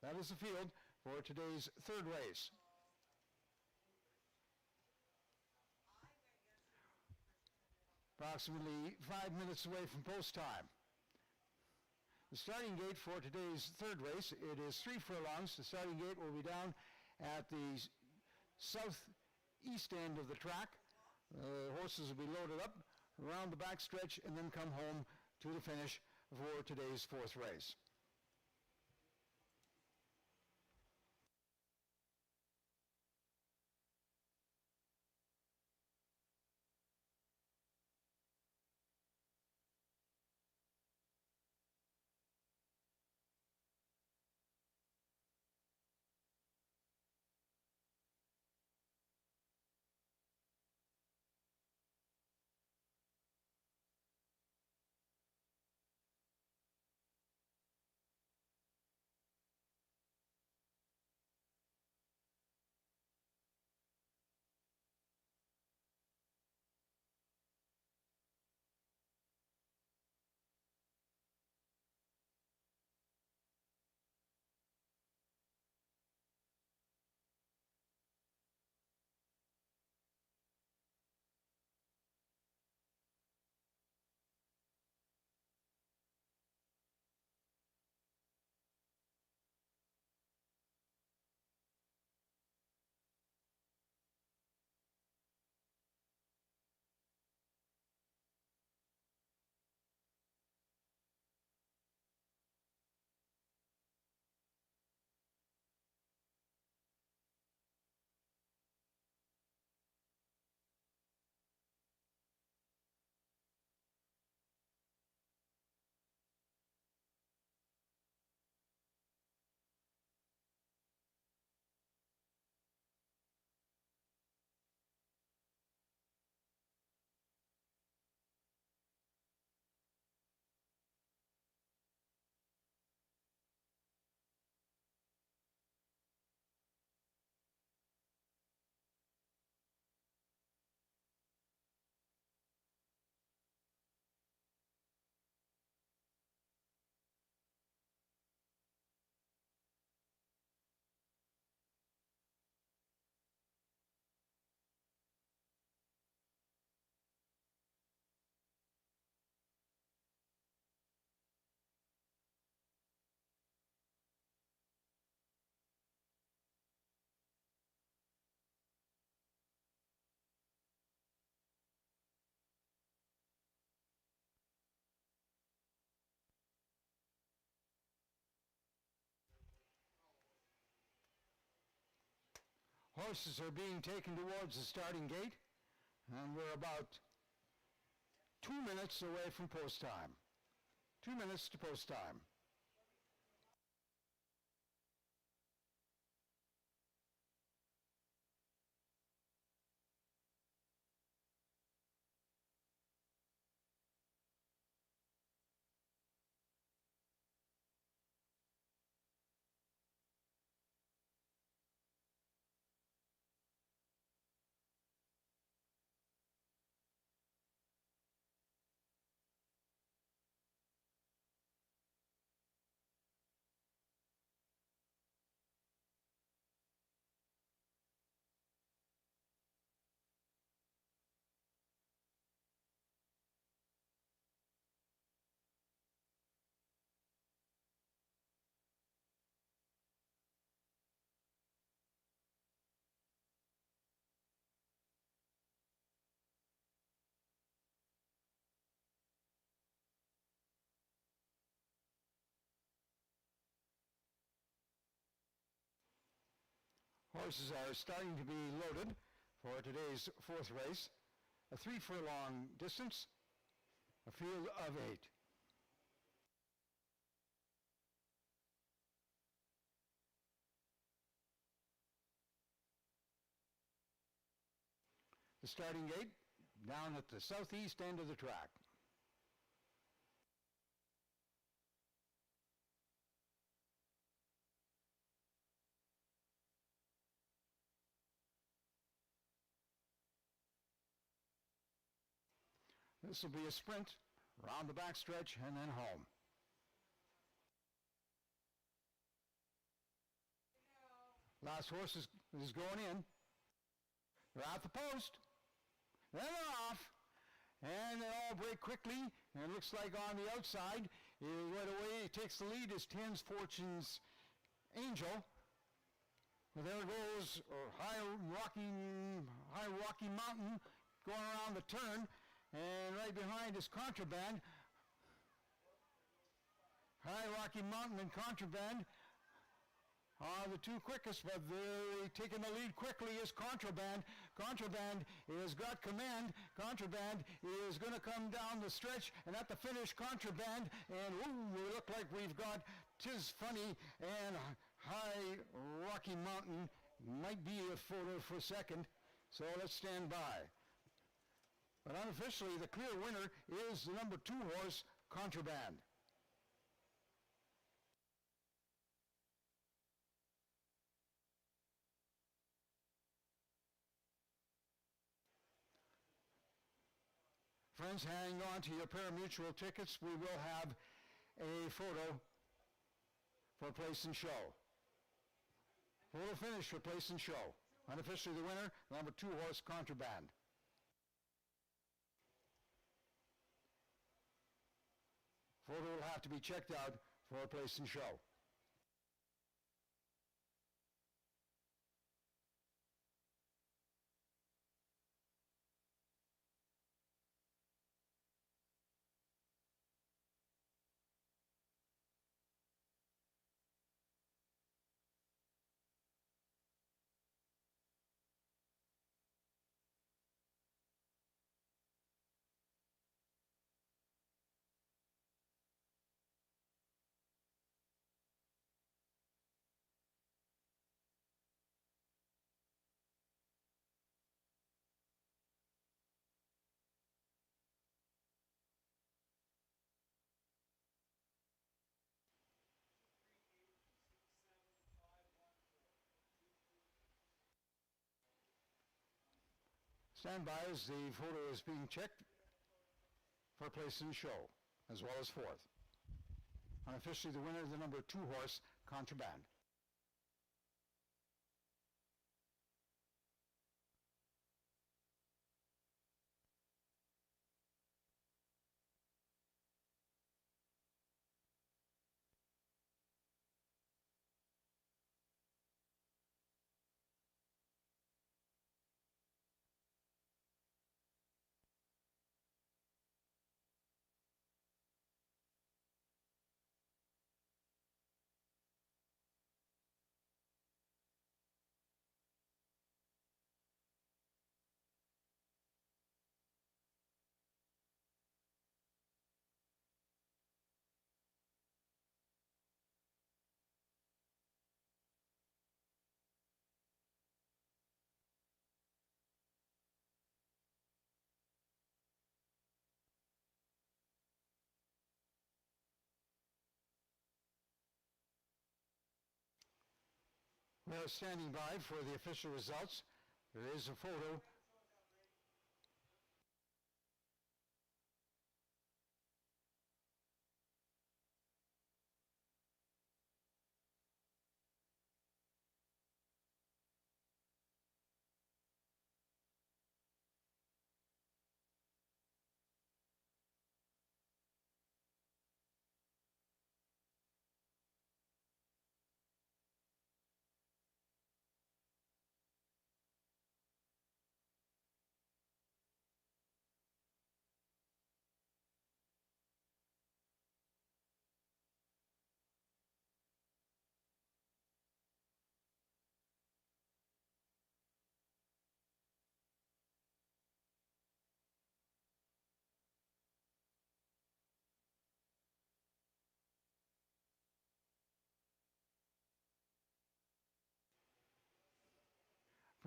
That is the field for today's third race. Approximately 5 minutes away from post time. The starting gate for today's third race, it is 3 furlongs. The starting gate will be down at the southeast end of the track. Horses will be loaded up around the back stretch and then come home to the finish for today's fourth race. Horses are being taken towards the starting gate, and we're about 2 minutes away from post time. 2 minutes to post time. Horses are starting to be loaded for today's fourth race. A 3 furlong distance, a field of 8. The starting gate down at the southeast end of the track. This will be a sprint around the backstretch and then home. Last horse is going in. They're at the post. Then they're off. And they all break quickly. And it looks like on the outside, right away, takes the lead is 10's Fortune's Angel. Well, there goes High Rocky Mountain going around the turn. And right behind is Contraband. High Rocky Mountain and Contraband are the two quickest, but they're taking the lead quickly is Contraband. Contraband has got command. Contraband is going to come down the stretch, and at the finish, Contraband, and we look like we've got Tis Funny and High Rocky Mountain. Might be a photo for second, so let's stand by. But unofficially, the clear winner is the number 2 horse, Contraband. Friends, hang on to your pari-mutuel tickets. We will have a photo for place and show. Photo finish for place and show. Unofficially, the winner, number 2 horse, Contraband. Photo will have to be checked out for a place and show. Stand by as the photo is being checked for place in show, as well as fourth. Unofficially, the winner, the number 2 horse, Contraband. We are standing by for the official results. There is a photo.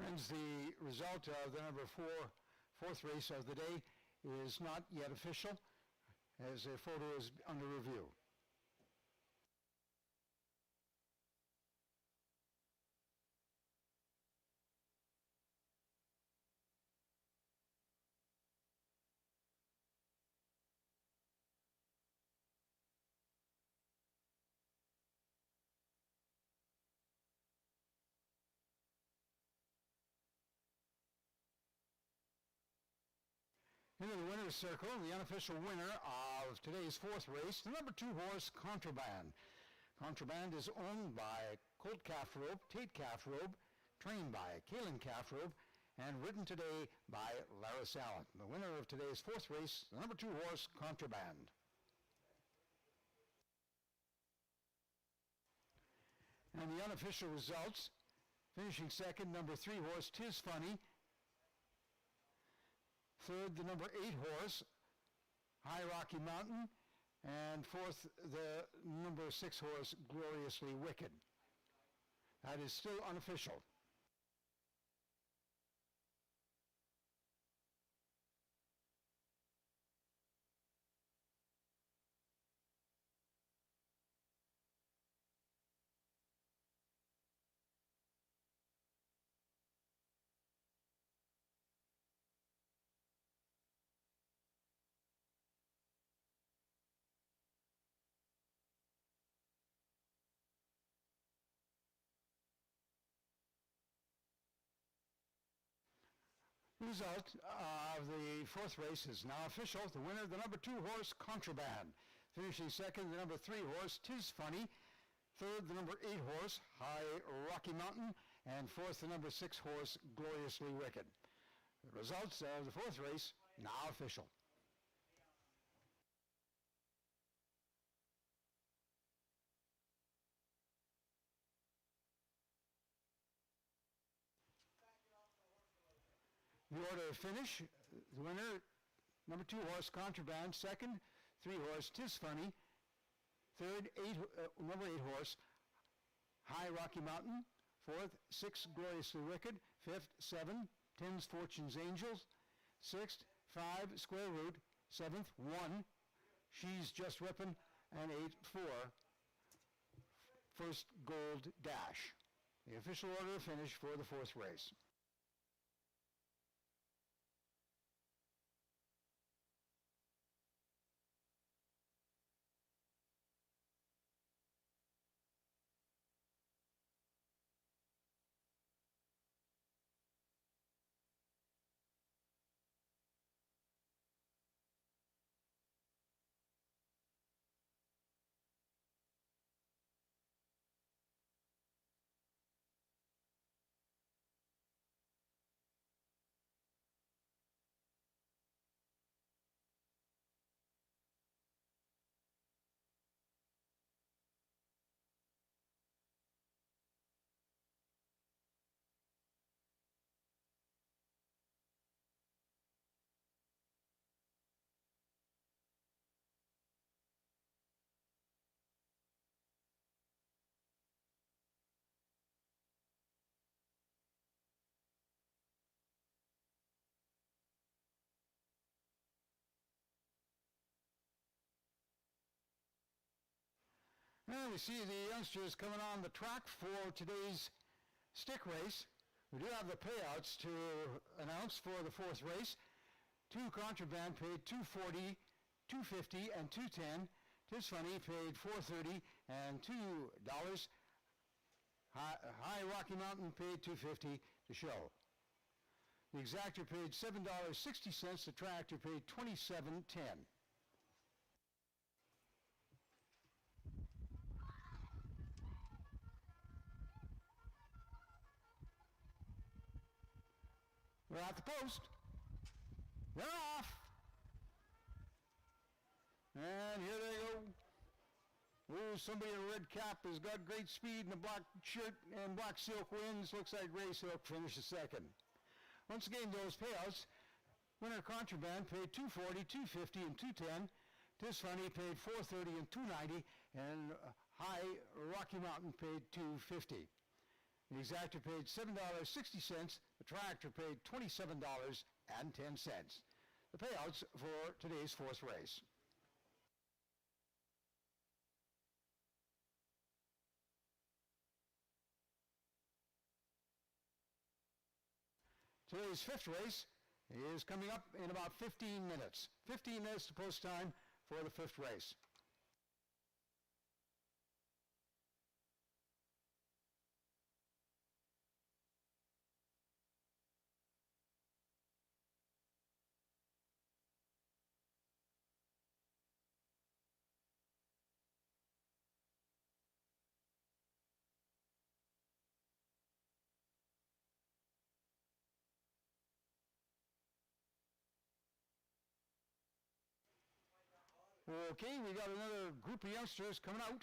Friends, the result of the fourth race of the day is not yet official, as a photo is under review. Into the winner's circle, the unofficial winner of today's fourth race, the number 2 horse, Contraband. Contraband is owned by Colt Calfrobe, Tate Calfrobe, trained by Kalen Calfrobe, and ridden today by Laris Allen. The winner of today's fourth race, the number 2 horse, Contraband. And the unofficial results, finishing second, number 3 horse, Tis Funny. Third, the number 8 horse, High Rocky Mountain. And fourth, the number 6 horse, Gloriously Wicked. That is still unofficial. Result of the fourth race is now official. The winner, the number 2 horse, Contraband. Finishing second, the number 3 horse, Tis Funny. Third, the number 8 horse, High Rocky Mountain. And fourth, the number 6 horse, Gloriously Wicked. The results of the fourth race, now official. The order of finish, the winner, number 2 horse, Contraband. Second, 3 horse, Tis Funny. Third, number 8 horse, High Rocky Mountain. Fourth, 6 Gloriously Wicked. Fifth, 7 Tens Fortune's Angels. Sixth, 5 Square Root. Seventh, 1 She's Just Whippin'. And 8, 4 First Gold Dash. The official order of finish for the fourth race. And we see the youngsters coming on the track for today's stick race. We do have the payouts to announce for the fourth race. 2 Contraband paid $2.40, $2.50, and $2.10. Tis Funny paid $4.30 and $2. High Rocky Mountain paid $2.50 to show. The exactor paid $7.60. The tractor paid $27.10. We're at the post. They're off. And here they go. Oh, somebody in a red cap has got great speed in a black shirt and black silk wins. Looks like Gray Silk finishes second. Once again, those payouts. Winner Contraband paid $2.40, $2.50, and $2.10. Tis Funny paid $4.30 and $2.90. And High Rocky Mountain paid $2.50. The exactor paid $7.60. The tractor paid $27.10. The payouts for today's fourth race. Today's fifth race is coming up in about 15 minutes. 15 minutes to post time for the fifth race. Okay, we got another group of youngsters coming out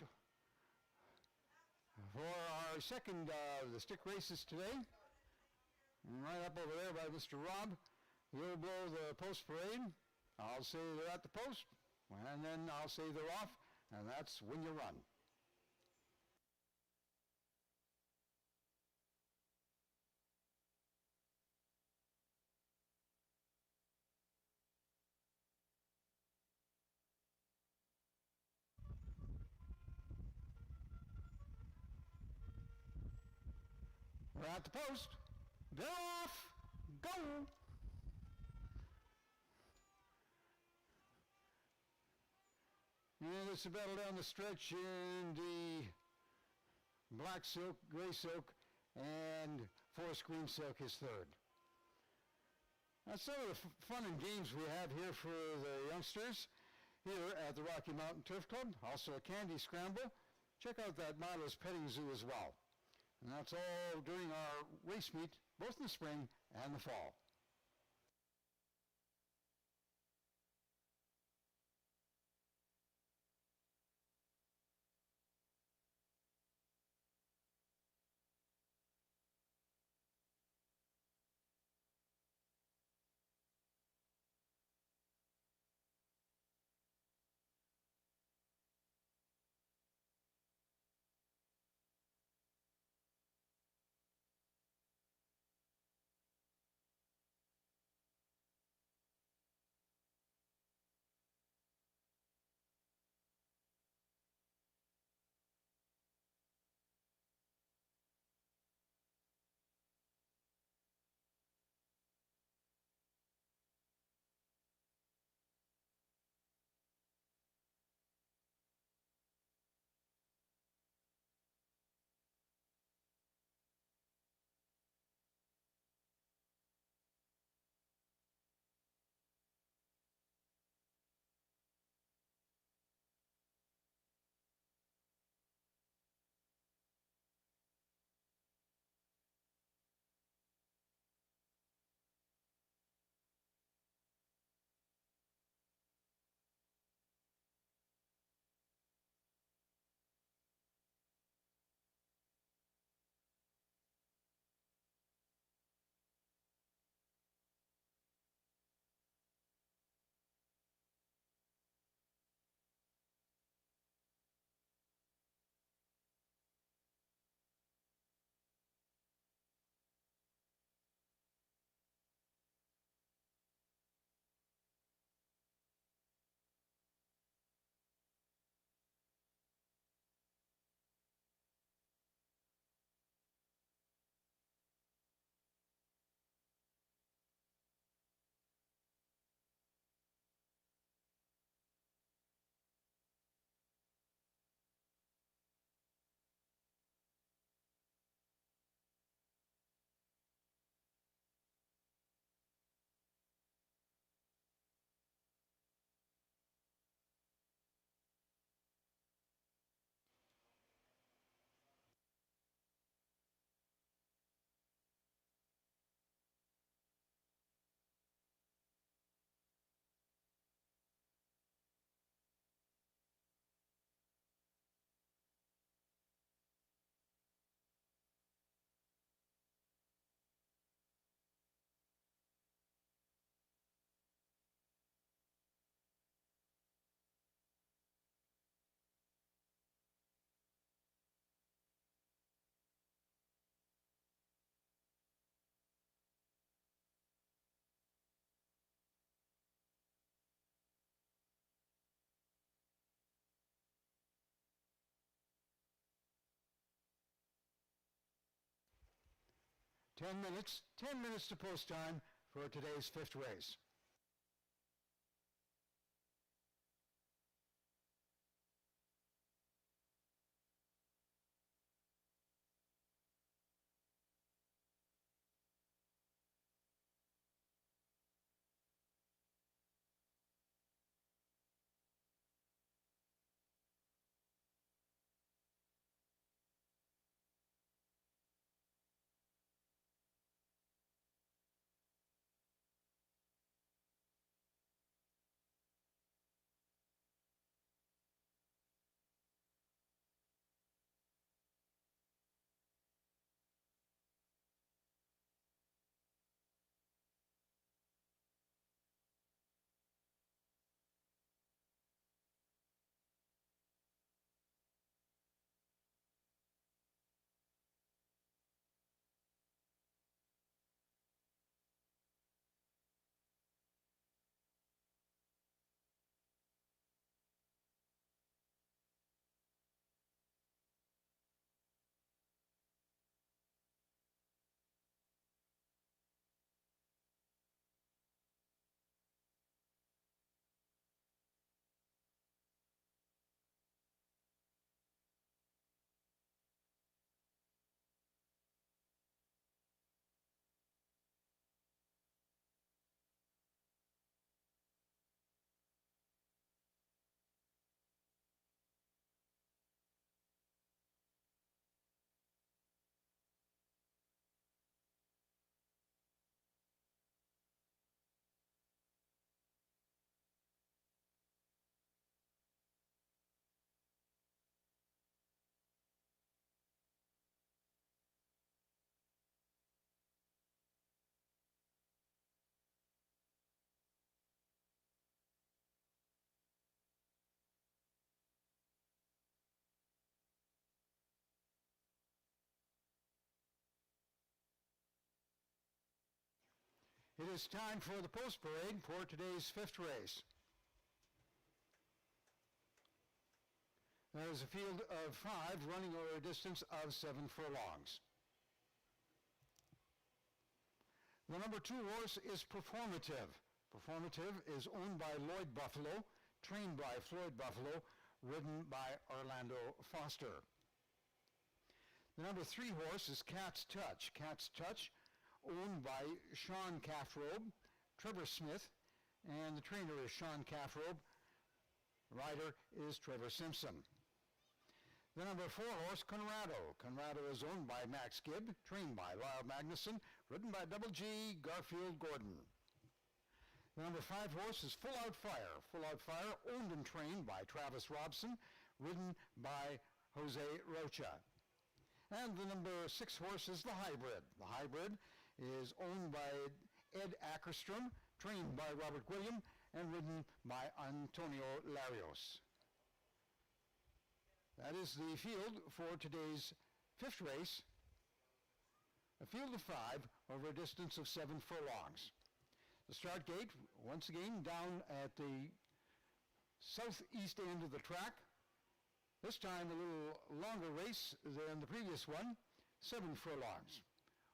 for our second of the stick races today. Right up over there by Mr. Rob. He'll blow the post parade. I'll say they're at the post, and then I'll say they're off, and that's when you run. We're at the post. They're off. Go. And it's a battle down the stretch in the black silk, gray silk, and forest green silk is third. That's some of the fun and games we have here for the youngsters here at the Rocky Mountain Turf Club. Also a candy scramble. Check out that Milo's Petting Zoo as well. And that's all during our race meet, both in the spring and the fall. 10 minutes to post time for today's fifth race. It is time for the post parade for today's fifth race. There is a field of 5 running over a distance of 7 furlongs. The number 2 horse is Performative. Performative is owned by Lloyd Buffalo, trained by Floyd Buffalo, ridden by Orlando Foster. The number 3 horse is Cat's Touch. Cat's Touch, owned by Sean Calfrobe, Trevor Smith, and the trainer is Sean Calfrobe. Rider is Trevor Simpson. The number 4 horse, Conrado. Conrado is owned by Max Gibb, trained by Lyle Magnuson, ridden by Double G, Garfield Gordon. The number 5 horse is Full Out Fire. Full Out Fire, owned and trained by Travis Robson, ridden by Jose Rocha. And the number 6 horse is the Hybrid. The Hybrid is owned by Ed Ackerstrom, trained by Robert William, and ridden by Antonio Larios. That is the field for today's fifth race, a field of 5 over a distance of 7 furlongs. The start gate, once again, down at the southeast end of the track. This time a little longer race than the previous one, 7 furlongs.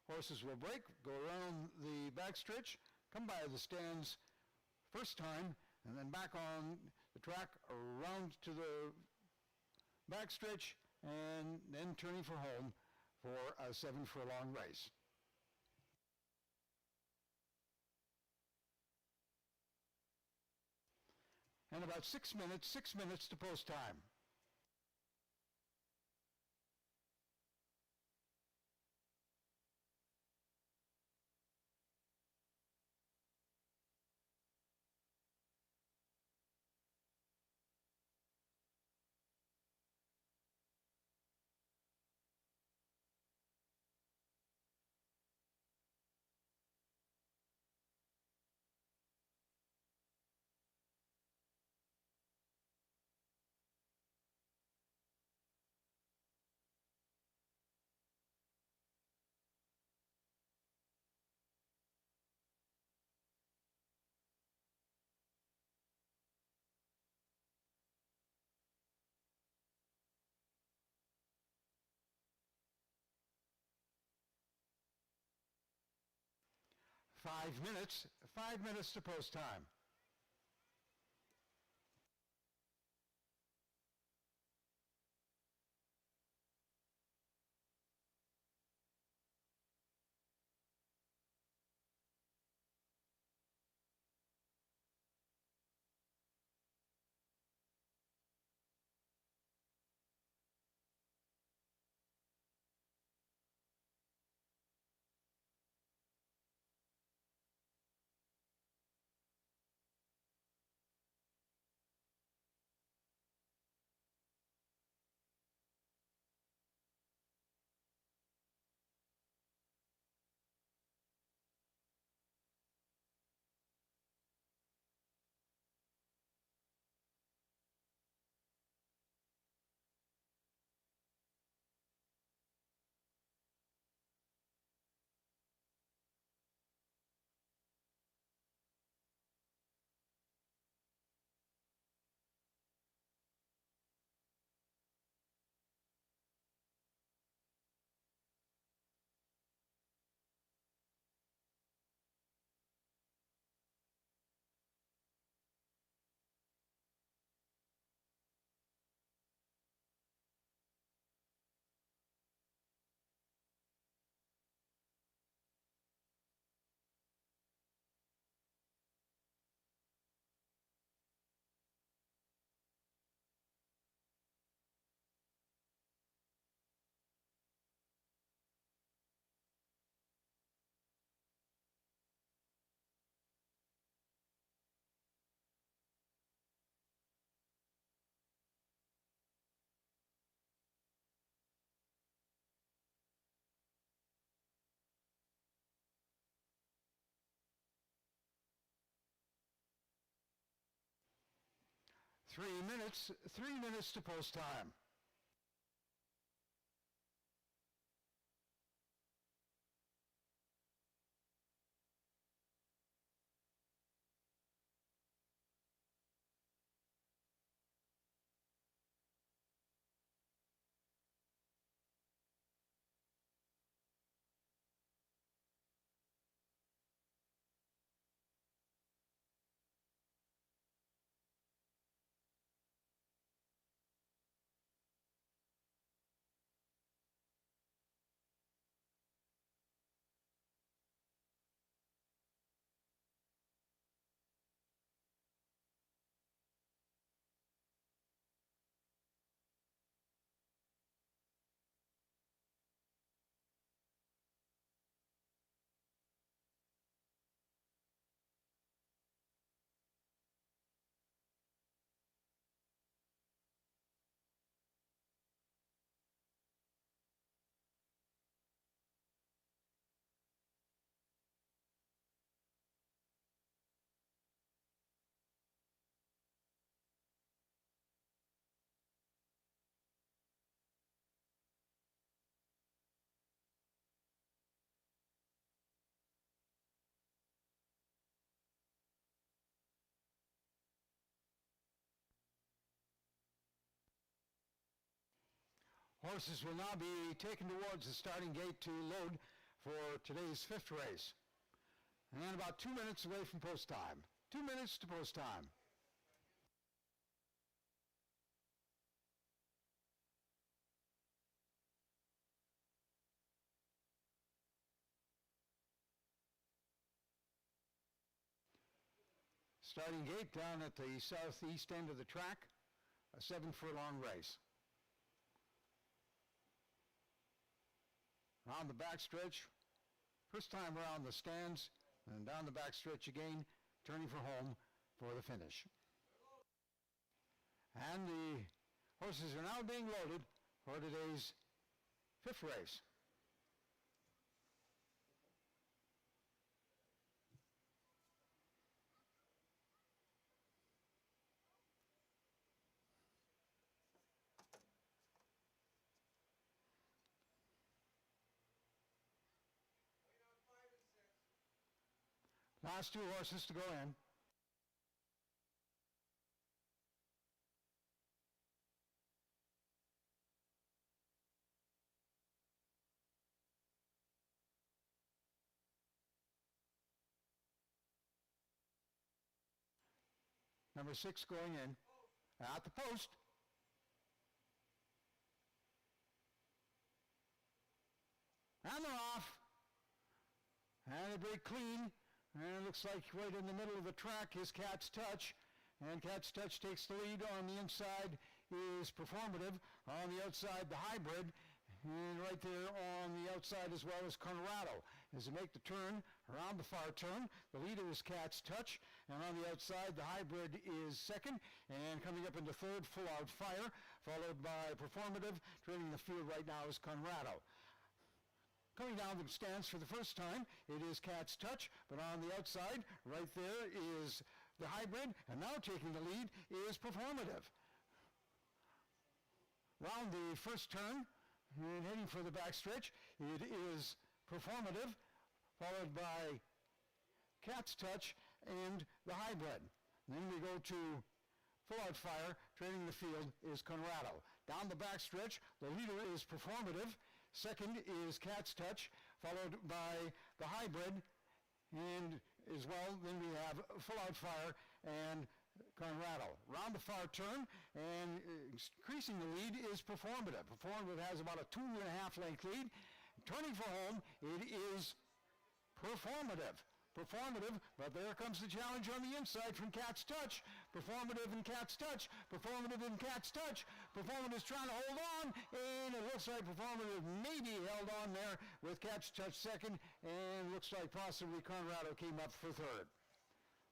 Horses will break, go around the backstretch, come by the stands first time, and then back on the track around to the backstretch, and then turning for home for a 7 furlong race. And about 6 minutes to post time. 5 minutes. 5 minutes to post time. Three minutes to post time. Horses will now be taken towards the starting gate to load for today's fifth race. And then about 2 minutes away from post time. 2 minutes to post time. Starting gate down at the southeast end of the track, a 7-furlong race. Around the backstretch, first time around the stands, and down the backstretch again, turning for home for the finish. And the horses are now being loaded for today's fifth race. Last two horses to go in. Number 6 going in. At the post. And they're off. And they break clean. And it looks like right in the middle of the track is Cat's Touch. And Cat's Touch takes the lead. On the inside is Performative. On the outside, the Hybrid. And right there on the outside as well as Conrado. As they make the turn, around the far turn, the leader is Cat's Touch. And on the outside, the Hybrid is second. And coming up into third, Full Out Fire, followed by Performative. Trailing the field right now is Conrado. Coming down the stands for the first time, it is Cat's Touch, but on the outside, right there is the Hybrid, and now taking the lead is Performative. Round the first turn, and heading for the backstretch, it is Performative, followed by Cat's Touch and the Hybrid. Then we go to Full Out Fire. Trailing the field is Conrado. Down the backstretch, the leader is Performative. Second is Cat's Touch, followed by the Hybrid, and as well, then we have Full Out Fire and Conrado. Round the far turn, and increasing the lead is Performative. Performative has about a 2.5 length lead. Turning for home, it is Performative. Performative, but there comes the challenge on the inside from Cat's Touch. Performative and Cat's Touch. Performative and Cat's Touch. Performative's trying to hold on, and it looks like Performative maybe held on there with Cat's Touch second, and looks like possibly Conrado came up for third.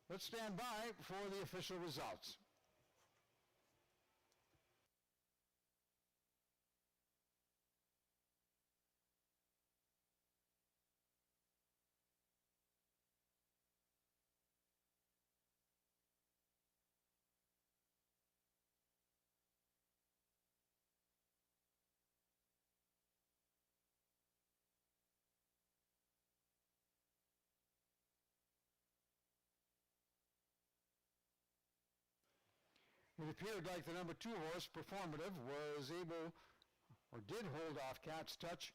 Let's stand by for the official results. It appeared like the number 2 horse, Performative, was able, or did hold off Cat's Touch,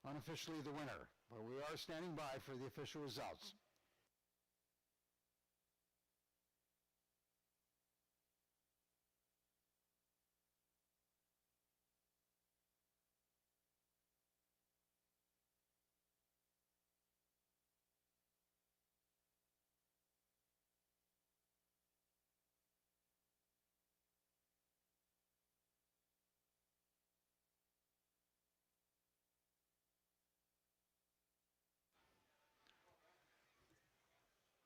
unofficially the winner. But we are standing by for the official results.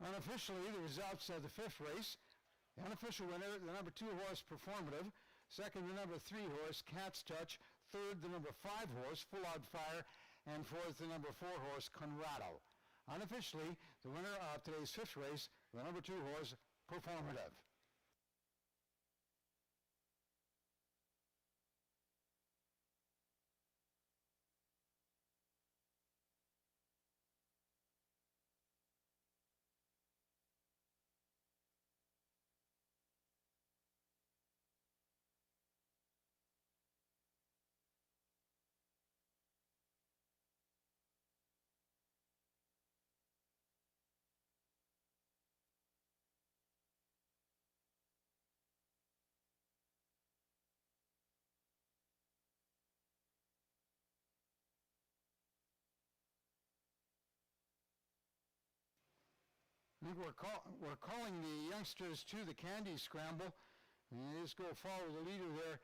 Unofficially, the results of the 5th race. The unofficial winner, the number 2 horse, Performative. Second, the number 3 horse, Cat's Touch. Third, the number 5 horse, Full Out Fire. And fourth, the number 4 horse, Conrado. Unofficially, the winner of today's 5th race, the number 2 horse, Performative. I think we're calling the youngsters to the candy scramble. And just go follow the leader there.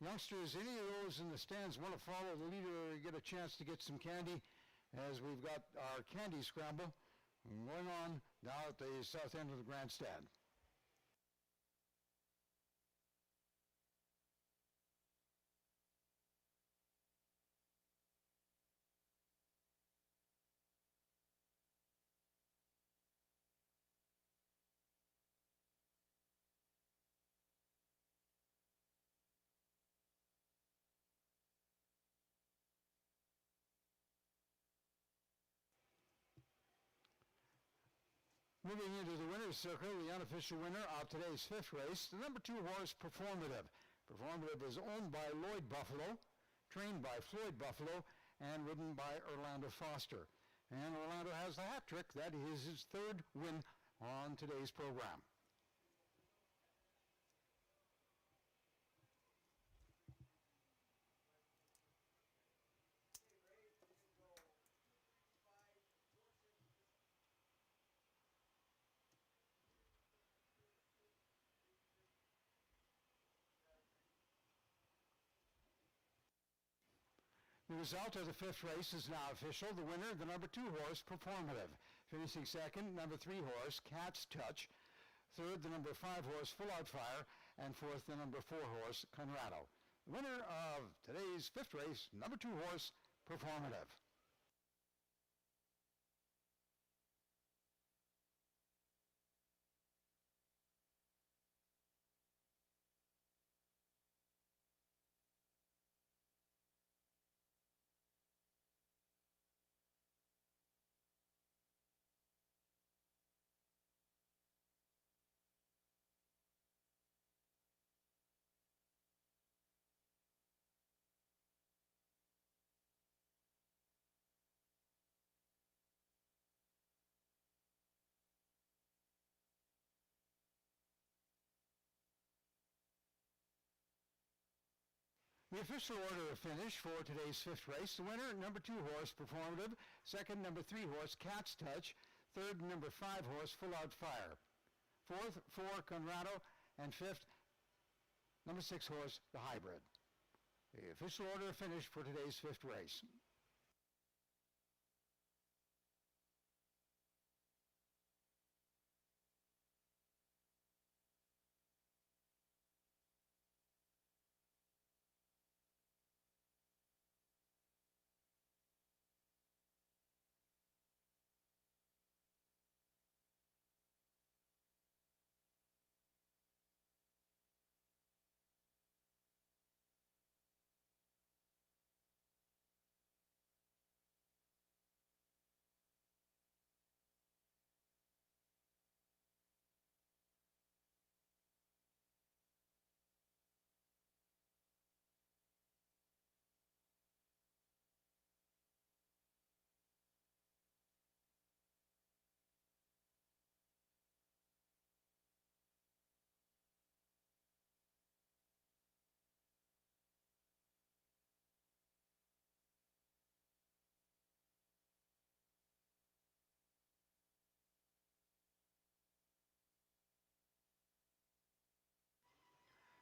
Youngsters, any of those in the stands want to follow the leader, get a chance to get some candy, as we've got our candy scramble going on down at the south end of the grandstand. Moving into the winner's circle, the unofficial winner of today's 5th race, the number 2 horse, Performative. Performative is owned by Lloyd Buffalo, trained by Floyd Buffalo, and ridden by Orlando Foster. And Orlando has the hat trick. That is his 3rd win on today's program. The result of the fifth race is now official. The winner, the number 2 horse, Performative. Finishing second, number 3 horse, Cat's Touch. Third, the number 5 horse, Full Out Fire. And fourth, the number 4 horse, Conrado. The winner of today's fifth race, number 2 horse, Performative. The official order of finish for today's fifth race, the winner, number 2 horse, Performative. Second, number 3 horse, Cat's Touch. Third, number 5 horse, Full Out Fire. Fourth, 4, Conrado. And fifth, number 6 horse, the Hybrid. The official order of finish for today's fifth race.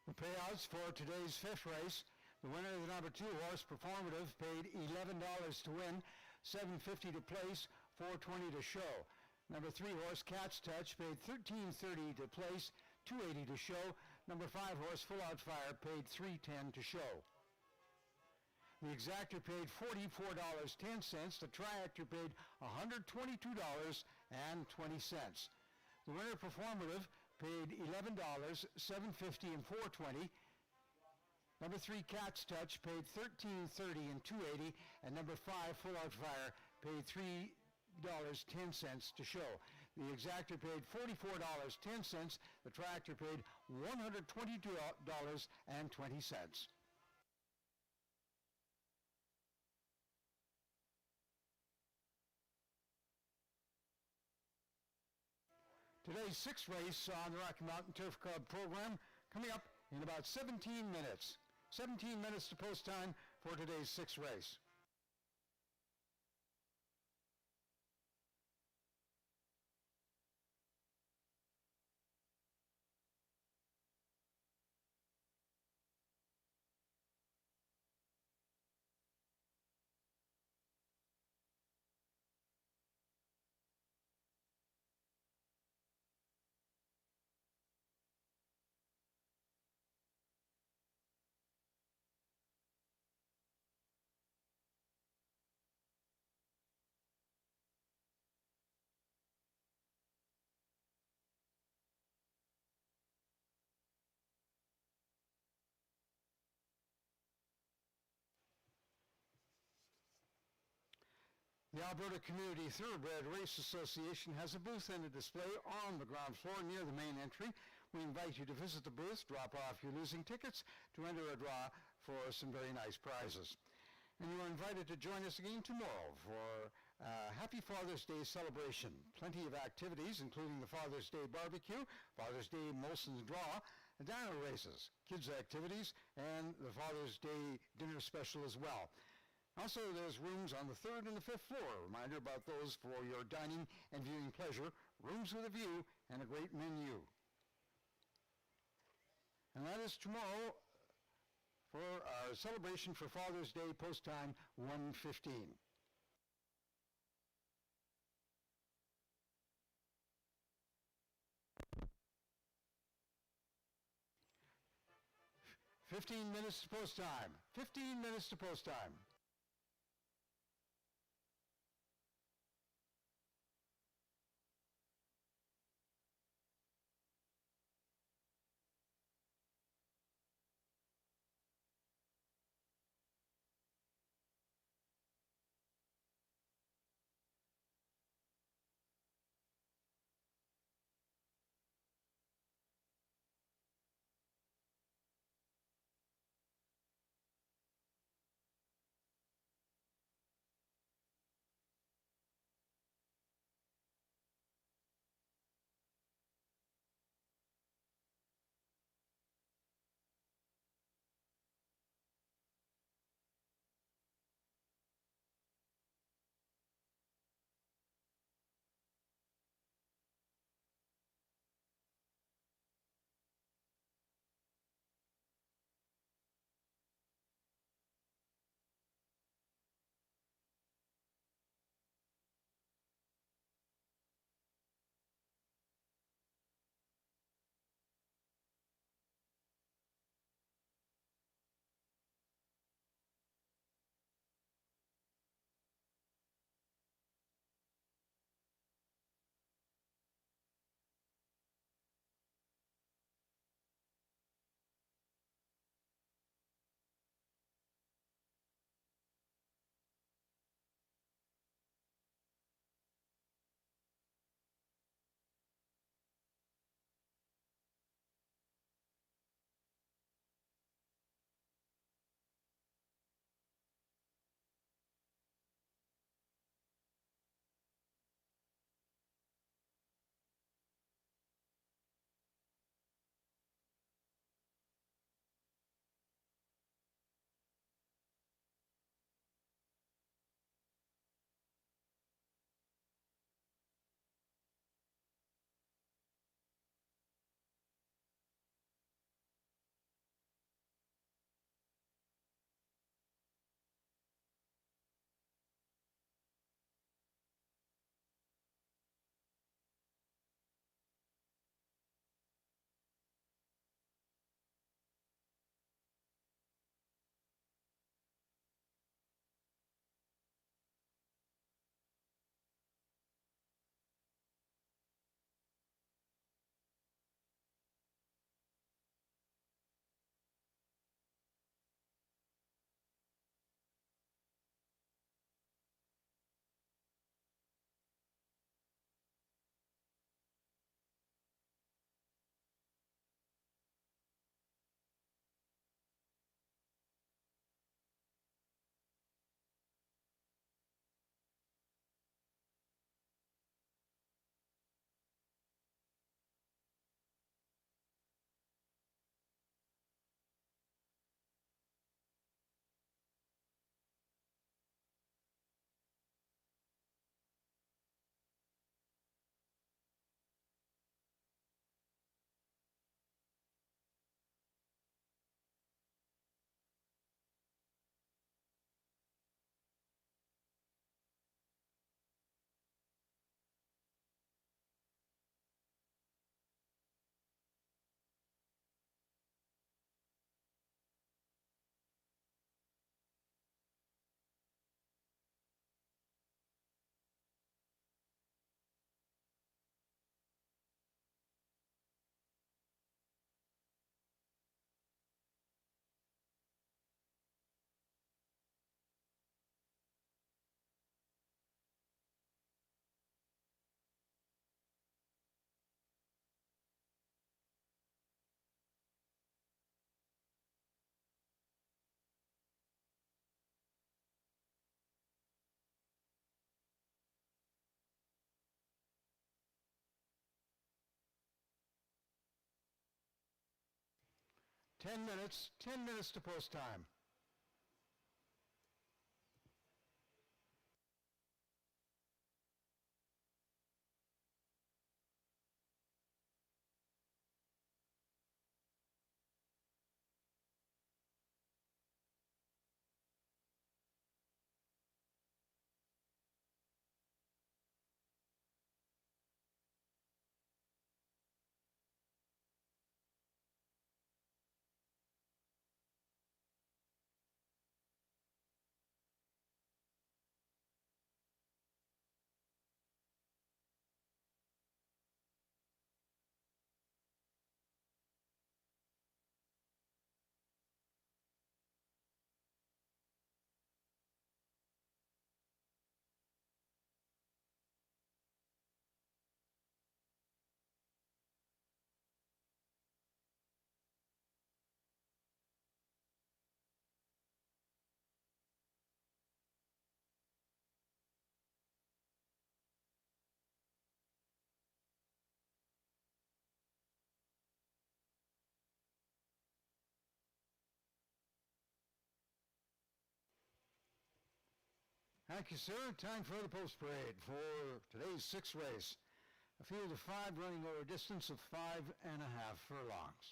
The payouts for today's fifth race, the winner of the number 2 horse, Performative, paid $11 to win, $7.50 to place, $4.20 to show. Number 3 horse, Cat's Touch, paid $13.30 to place, $2.80 to show. Number 5 horse, Full Out Fire, paid $3.10 to show. The exactor paid $44.10. The triactor paid $122.20. The winner, Performative, paid $11, $7.50 and $4.20. Number 3, Cat's Touch, paid $13.30 and $2.80. And number 5, Full Out Fire, paid $3.10 to show. The exactor paid $44.10. The tractor paid $122.20. Today's sixth race on the Rocky Mountain Turf Club program coming up in about 17 minutes. 17 minutes to post time for today's sixth race. The Alberta Community Thoroughbred Race Association has a booth and a display on the ground floor near the main entry. We invite you to visit the booth, drop off your losing tickets to enter a draw for some very nice prizes. And you are invited to join us again tomorrow for a Happy Father's Day celebration. Plenty of activities, including the Father's Day barbecue, Father's Day Molson's Draw, dino races, kids activities, and the Father's Day dinner special as well. Also, there's rooms on the 3rd and the 5th floor. A reminder about those for your dining and viewing pleasure. Rooms with a view and a great menu. And that is tomorrow for our celebration for Father's Day, post time 1:15. Fifteen minutes to post time. 15 minutes to post time. Ten minutes to post time. Thank you, sir. Time for the post parade for today's sixth race. A field of 5 running over a distance of 5.5 furlongs.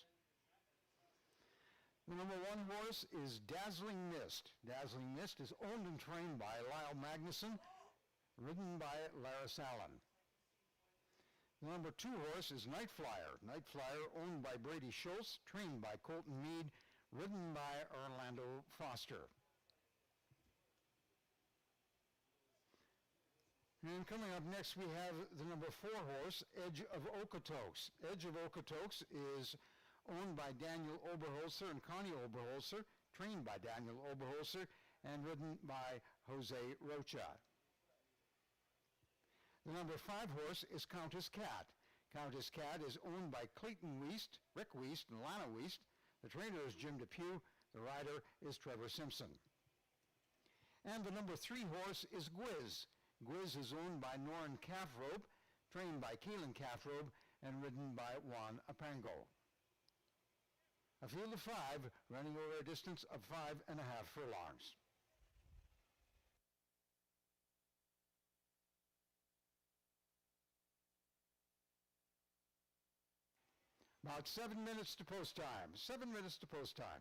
The number 1 horse is Dazzling Mist. Dazzling Mist is owned and trained by Lyle Magnuson, ridden by Laris Allen. The number 2 horse is Night Flyer. Night Flyer owned by Brady Schultz, trained by Colton Mead, ridden by Orlando Foster. And coming up next, we have the number 4 horse, Edge of Okotoks. Edge of Okotoks is owned by Daniel Oberholzer and Connie Oberholzer, trained by Daniel Oberholzer, and ridden by Jose Rocha. The number 5 horse is Countess Cat. Countess Cat is owned by Clayton Wiest, Rick Wiest, and Lana Wiest. The trainer is Jim Depew. The rider is Trevor Simpson. And the number 3 horse is Gwiz. Gwiz is owned by Norrin Calfrobe, trained by Keelan Calfrobe, and ridden by Juan Apango. A field of 5 running over a distance of 5.5 furlongs. About 7 minutes to post time. 7 minutes to post time.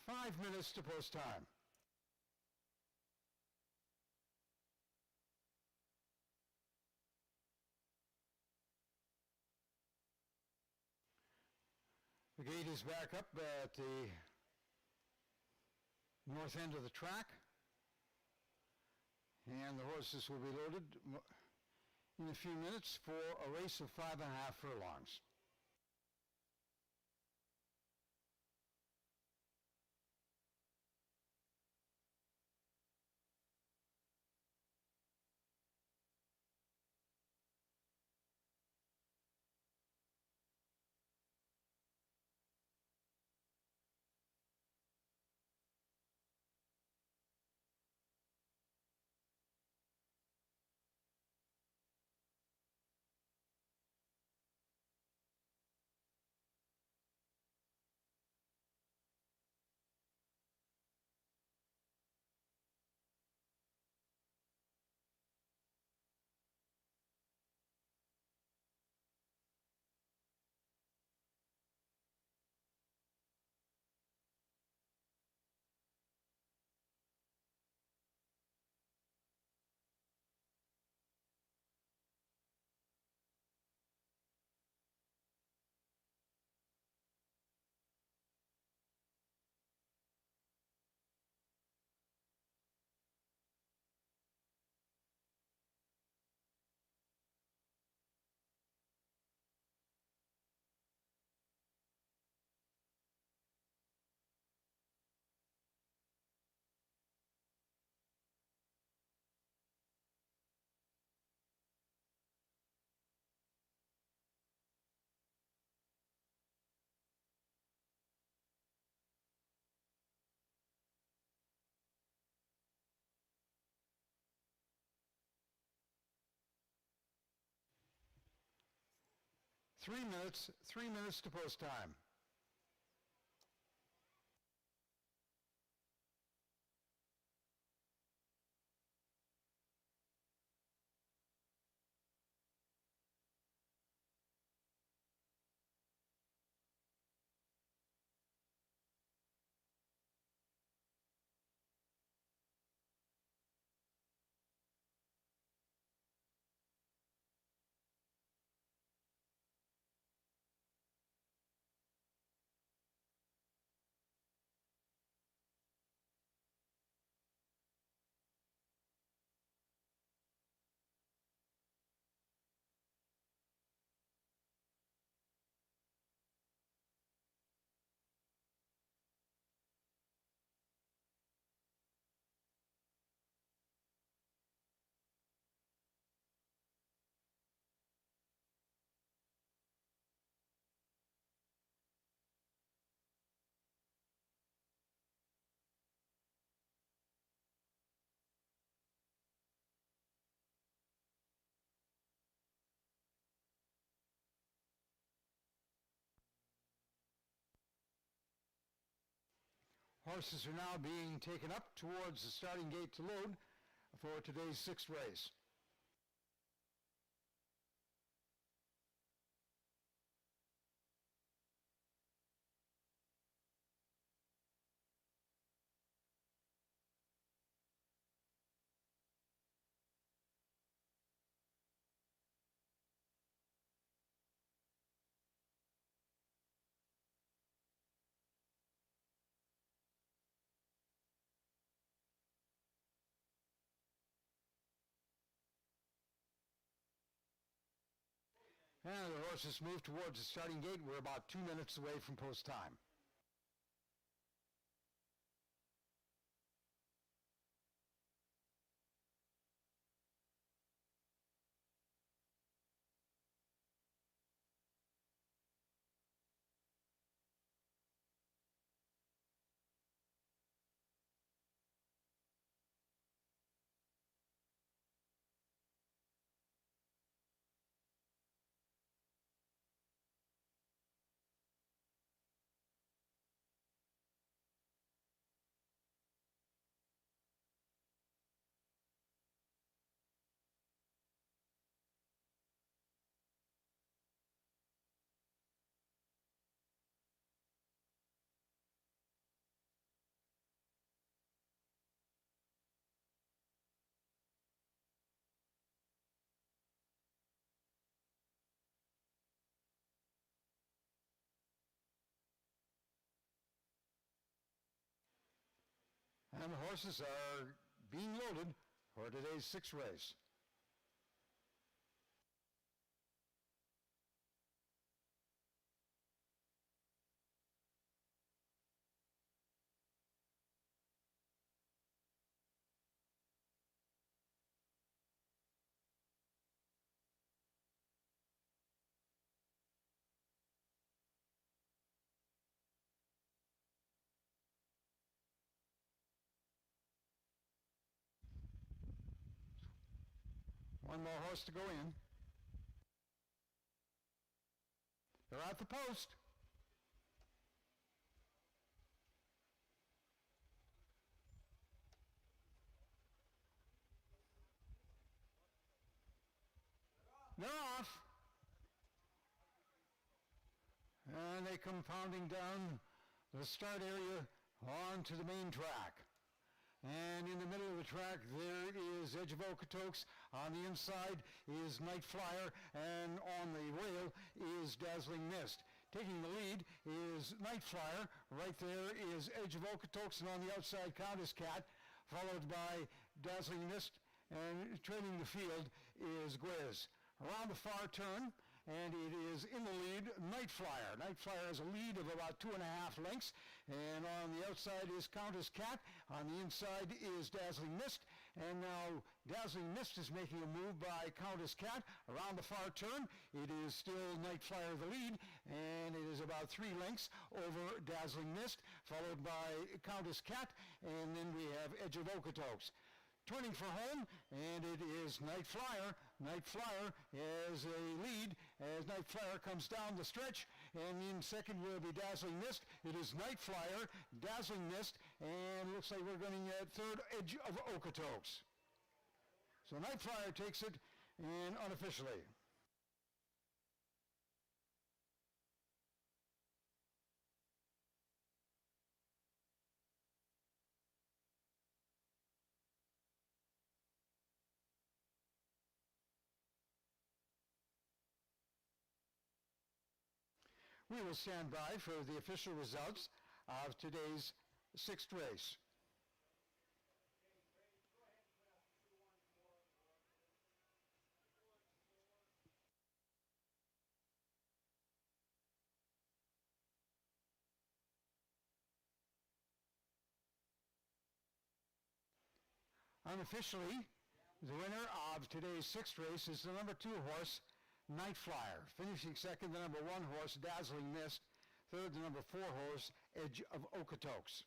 Five minutes to post time. The gate is back up at the north end of the track, and the horses will be loaded in a few minutes for a race of 5.5 furlongs. 3 minutes to post time. Horses are now being taken up towards the starting gate to load for today's sixth race. And the horses move towards the starting gate. We're about 2 minutes away from post time. And the horses are being loaded for today's sixth race. One more horse to go in. They're at the post. They're off. And they come pounding down the start area onto the main track. And in the middle of the track, there is Edge of Okotoks. On the inside is Night Flyer, and on the rail is Dazzling Mist. Taking the lead is Night Flyer. Right there is Edge of Okotoks, and on the outside, Countess Cat, followed by Dazzling Mist, and trailing the field is Gwiz. Around the far turn, and it is in the lead, Night Flyer. Night Flyer has a lead of about 2.5 lengths, and on the outside is Countess Cat. On the inside is Dazzling Mist, and now Dazzling Mist is making a move by Countess Cat. Around the far turn, it is still Night Flyer the lead, and it is about 3 lengths over Dazzling Mist, followed by Countess Cat, and then we have Edge of Okotoks. Turning for home, and it is Night Flyer Night Flyer is a lead as Night Flyer comes down the stretch, and in second will be Dazzling Mist. It is Night Flyer, Dazzling Mist, and looks like we're going at third, Edge of Okotoks. So Night Flyer takes it and unofficially. We will stand by for the official results of today's sixth race. Unofficially, the winner of today's sixth race is the number 2 horse, Night Flyer. Finishing second, the number 1 horse, Dazzling Mist. Third, the number 4 horse, Edge of Okotoks.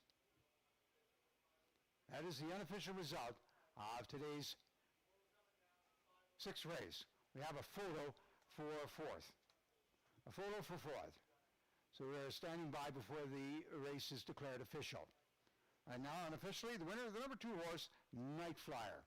That is the unofficial result of today's sixth race. We have a photo for fourth. A photo for fourth. So we're standing by before the race is declared official. And now, unofficially, the winner of the number 2 horse, Night Flyer.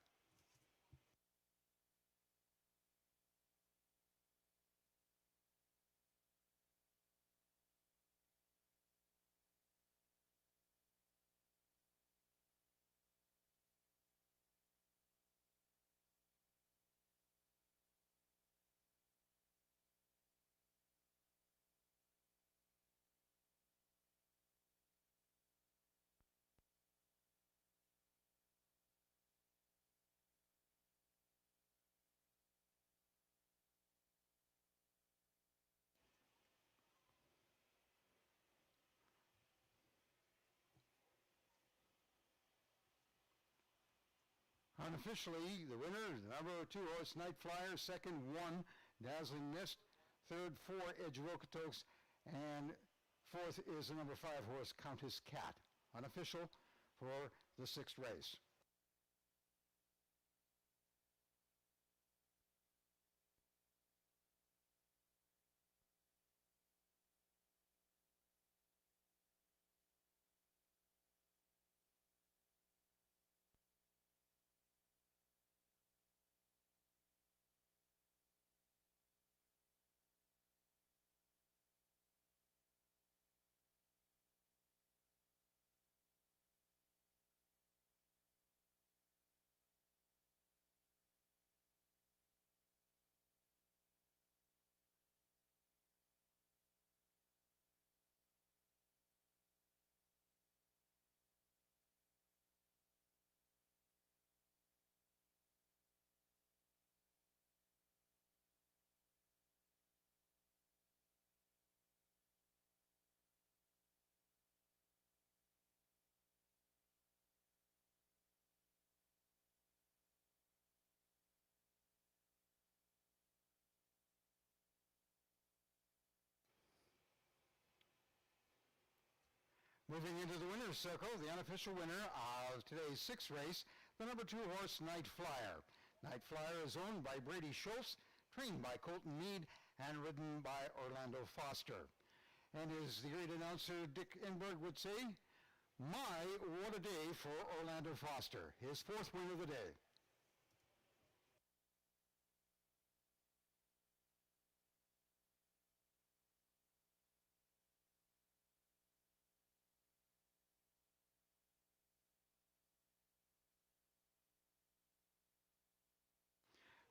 Unofficially, the winner is the number 2 horse, Night Flyer. Second, 1, Dazzling Mist. Third, 4, Edge of Okotoks. And fourth is the number 5 horse, Countess Cat. Unofficial for the sixth race. Moving into the winner's circle, the unofficial winner of today's sixth race, the number 2 horse, Night Flyer. Night Flyer is owned by Brady Schultz, trained by Colton Mead, and ridden by Orlando Foster. And as the great announcer Dick Enberg would say, my, what a day for Orlando Foster, his 4th win of the day.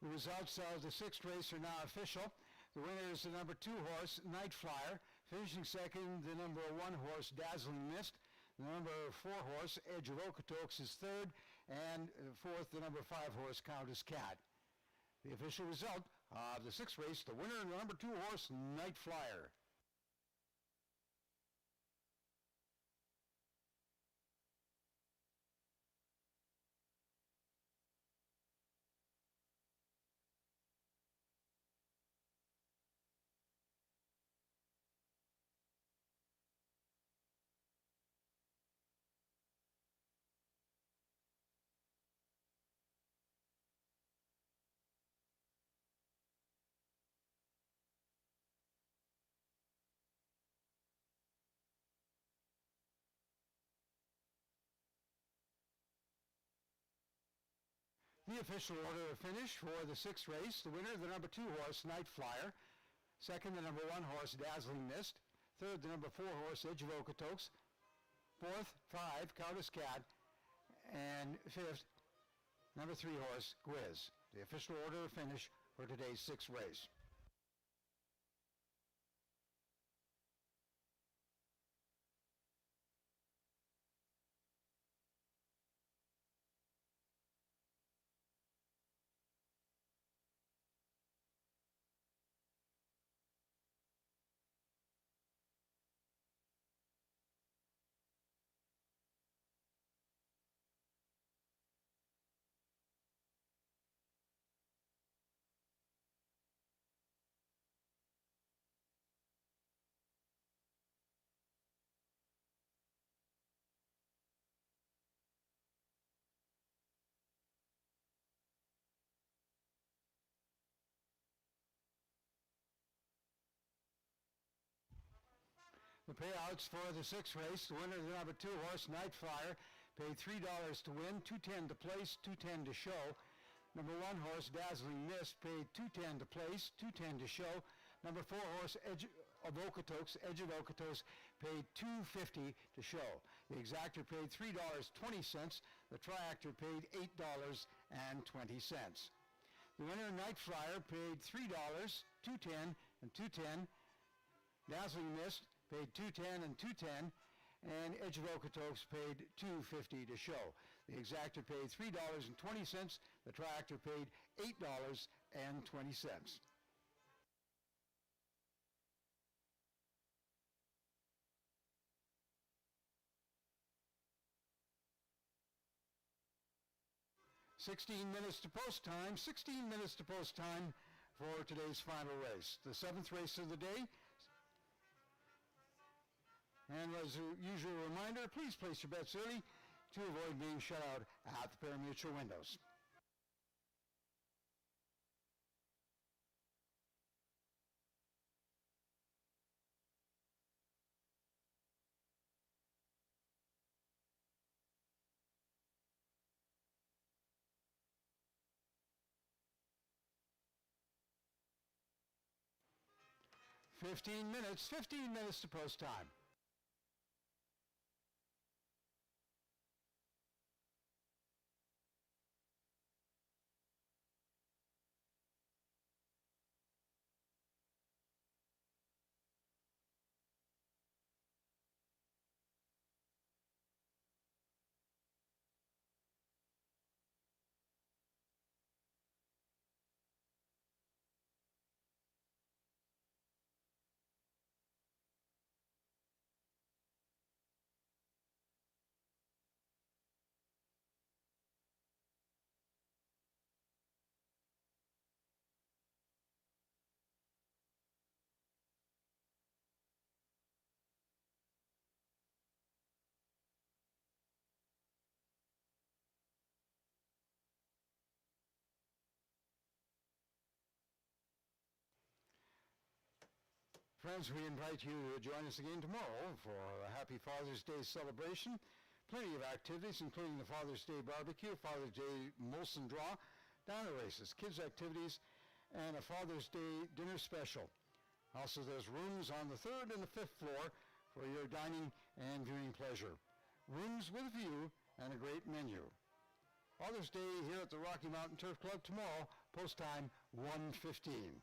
The results of the sixth race are now official. The winner is the number 2 horse, Night Flyer. Finishing second, the number 1 horse, Dazzling Mist. The number 4 horse, Edge of Okotoks, is third. And fourth, the number 5 horse, Countess Cat. The official result of the sixth race, the winner, the number 2 horse, Night Flyer. The official order of finish for the sixth race, the winner, the number 2 horse, Night Flyer. Second, the number 1 horse, Dazzling Mist. Third, the number 4 horse, Edge of Okotoks. Fourth, 5, Countess Cat. And fifth, number 3 horse, Gwiz. The official order of finish for today's sixth race. The payouts for the sixth race, the winner, the number 2 horse, Night Flyer, paid $3 to win, $2.10 to place, $2.10 to show. Number 1 horse, Dazzling Mist, paid $2.10 to place, $2.10 to show. Number 4 horse, Edge of Okotoks, paid $2.50 to show. The exactor paid $3.20. The triactor paid $8.20. The winner, Night Flyer, paid $3, $2.10 and $2.10. Dazzling Mist paid $2.10 and $2.10, and Edge of Okotoks paid $2.50 to show. The exactor paid $3.20. The triactor paid $8.20. "16 minutes to post time, 16 minutes to post time for today's final race. The seventh race of the day. And as a usual reminder, please place your bets early to avoid being shut out at the pari-mutuel windows. Fifteen minutes to post time. Friends, we invite you to join us again tomorrow for a happy Father's Day celebration. Plenty of activities, including the Father's Day barbecue, Father's Day Molson Draw, dino races, kids activities, and a Father's Day dinner special. Also, there's rooms on the 3rd and the 5th floor for your dining and viewing pleasure. Rooms with a view and a great menu. Father's Day here at the Rocky Mountain Turf Club tomorrow, post time 1:15.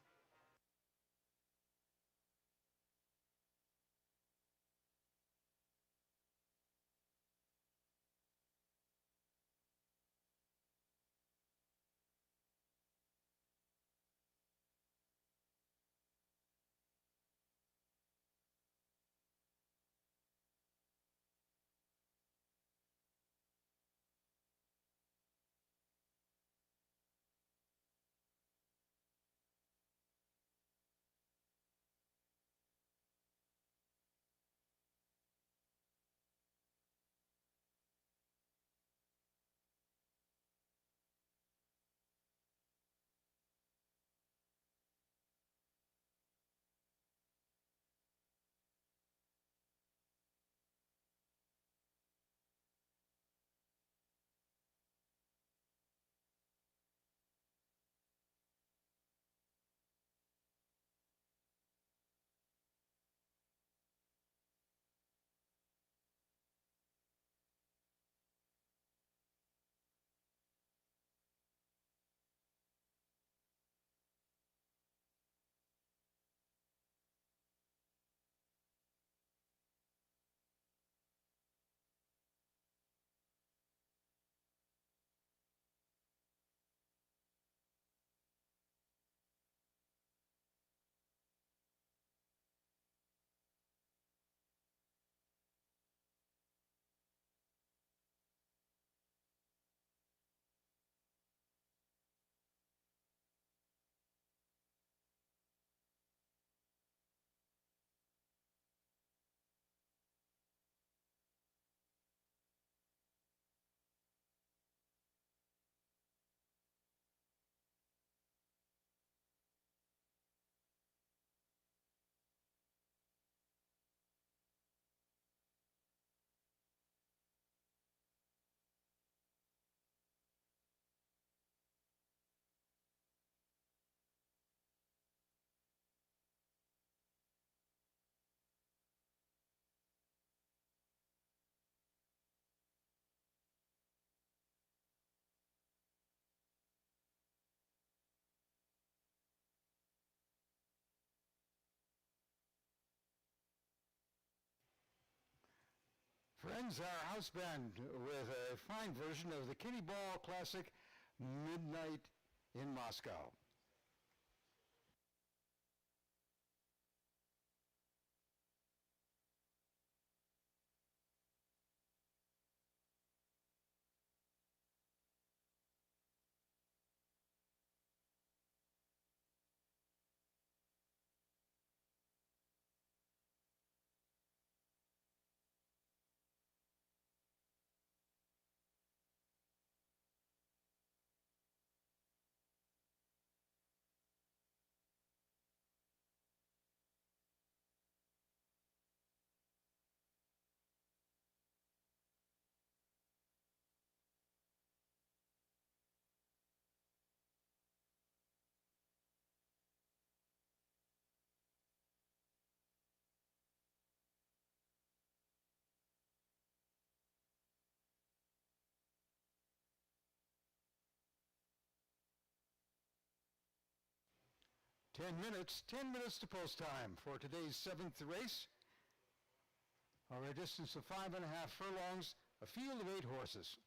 Friends, our house band with a fine version of the Kinney Ball classic, Midnight in Moscow. Ten minutes to post time for today's seventh race. Over a distance of 5.5 furlongs, a field of 8 horses.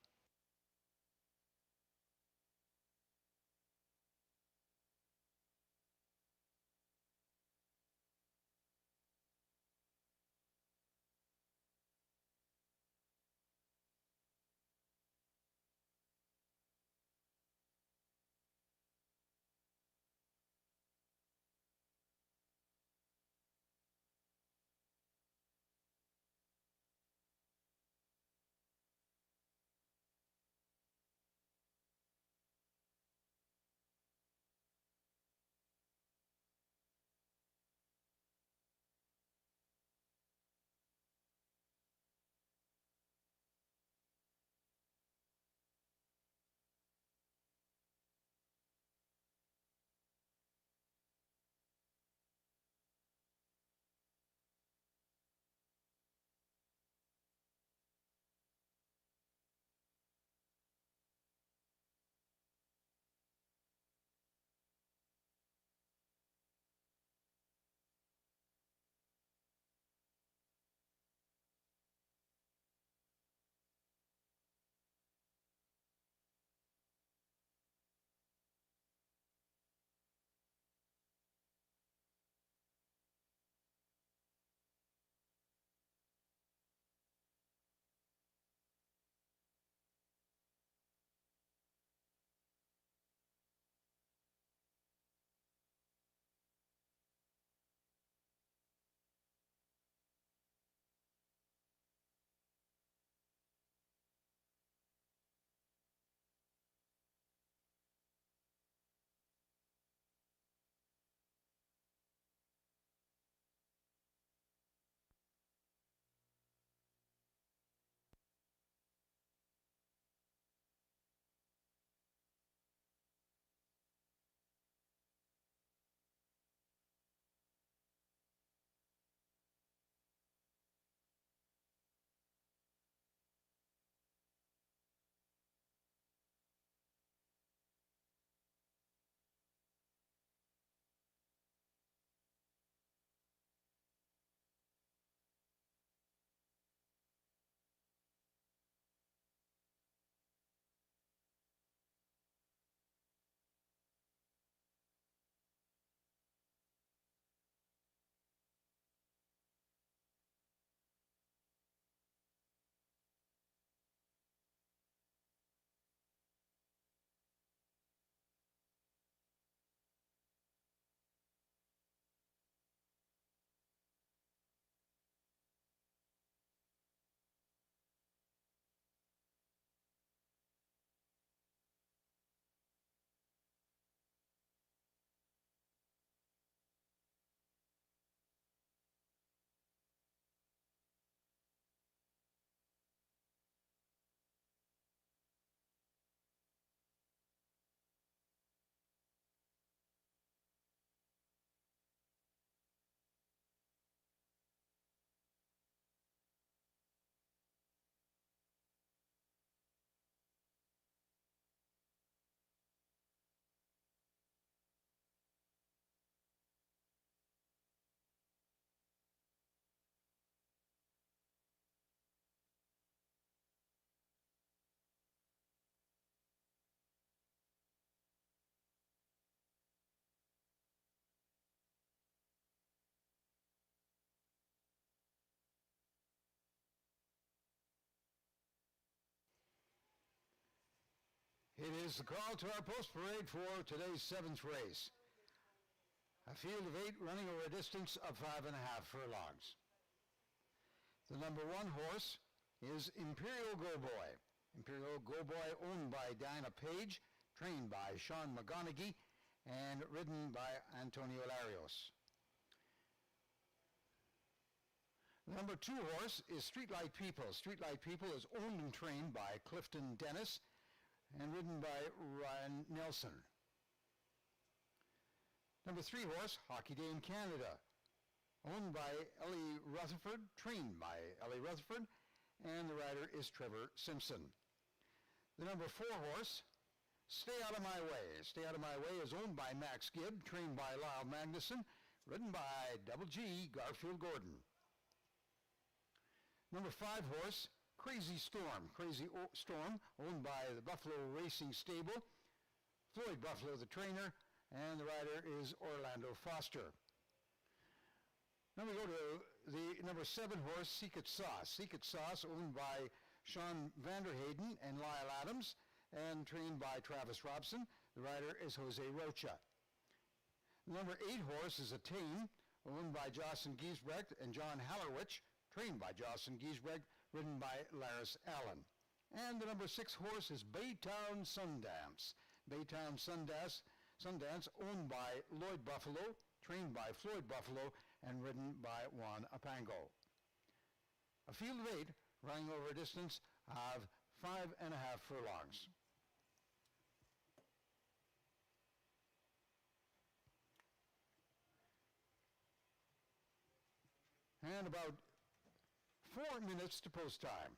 It is the call to our post parade for today's 7th race. A field of 8 running over a distance of 5.5 furlongs. The number 1 horse is Imperial Go Boy. Imperial Go Boy owned by Diana Page, trained by Sean McGonaghy, and ridden by Antonio Larios. The number 2 horse is Streetlight People. Streetlight People is owned and trained by Clifton Dennis and ridden by Ryan Nelson. Number 3 horse, Hockey Day in Canada, owned by Ellie Rutherford, trained by Ellie Rutherford, and the rider is Trevor Simpson. The number 4 horse, Stay Out of My Way. Stay Out of My Way is owned by Max Gibb, trained by Lyle Magnuson, ridden by Double G Garfield Gordon. Number 5 horse, Crazy Storm. Storm, owned by the Buffalo Racing Stable, Floyd Buffalo the trainer, and the rider is Orlando Foster. Now we go to the number 7 horse, Secret Sauce. Secret Sauce, owned by Sean Vanderhayden and Lyle Adams, and trained by Travis Robson. The rider is Jose Rocha. The number 8 horse is Attain, owned by Jocelyn Giesbrecht and John Hallerwich, trained by Jocelyn Giesbrecht, ridden by Laris Allen. And the number 6 horse is Baytown Sundance. Baytown Sundance, owned by Lloyd Buffalo, trained by Floyd Buffalo, and ridden by Juan Apango. A field of 8 running over a distance of 5.5 furlongs. And about 4 minutes to post time.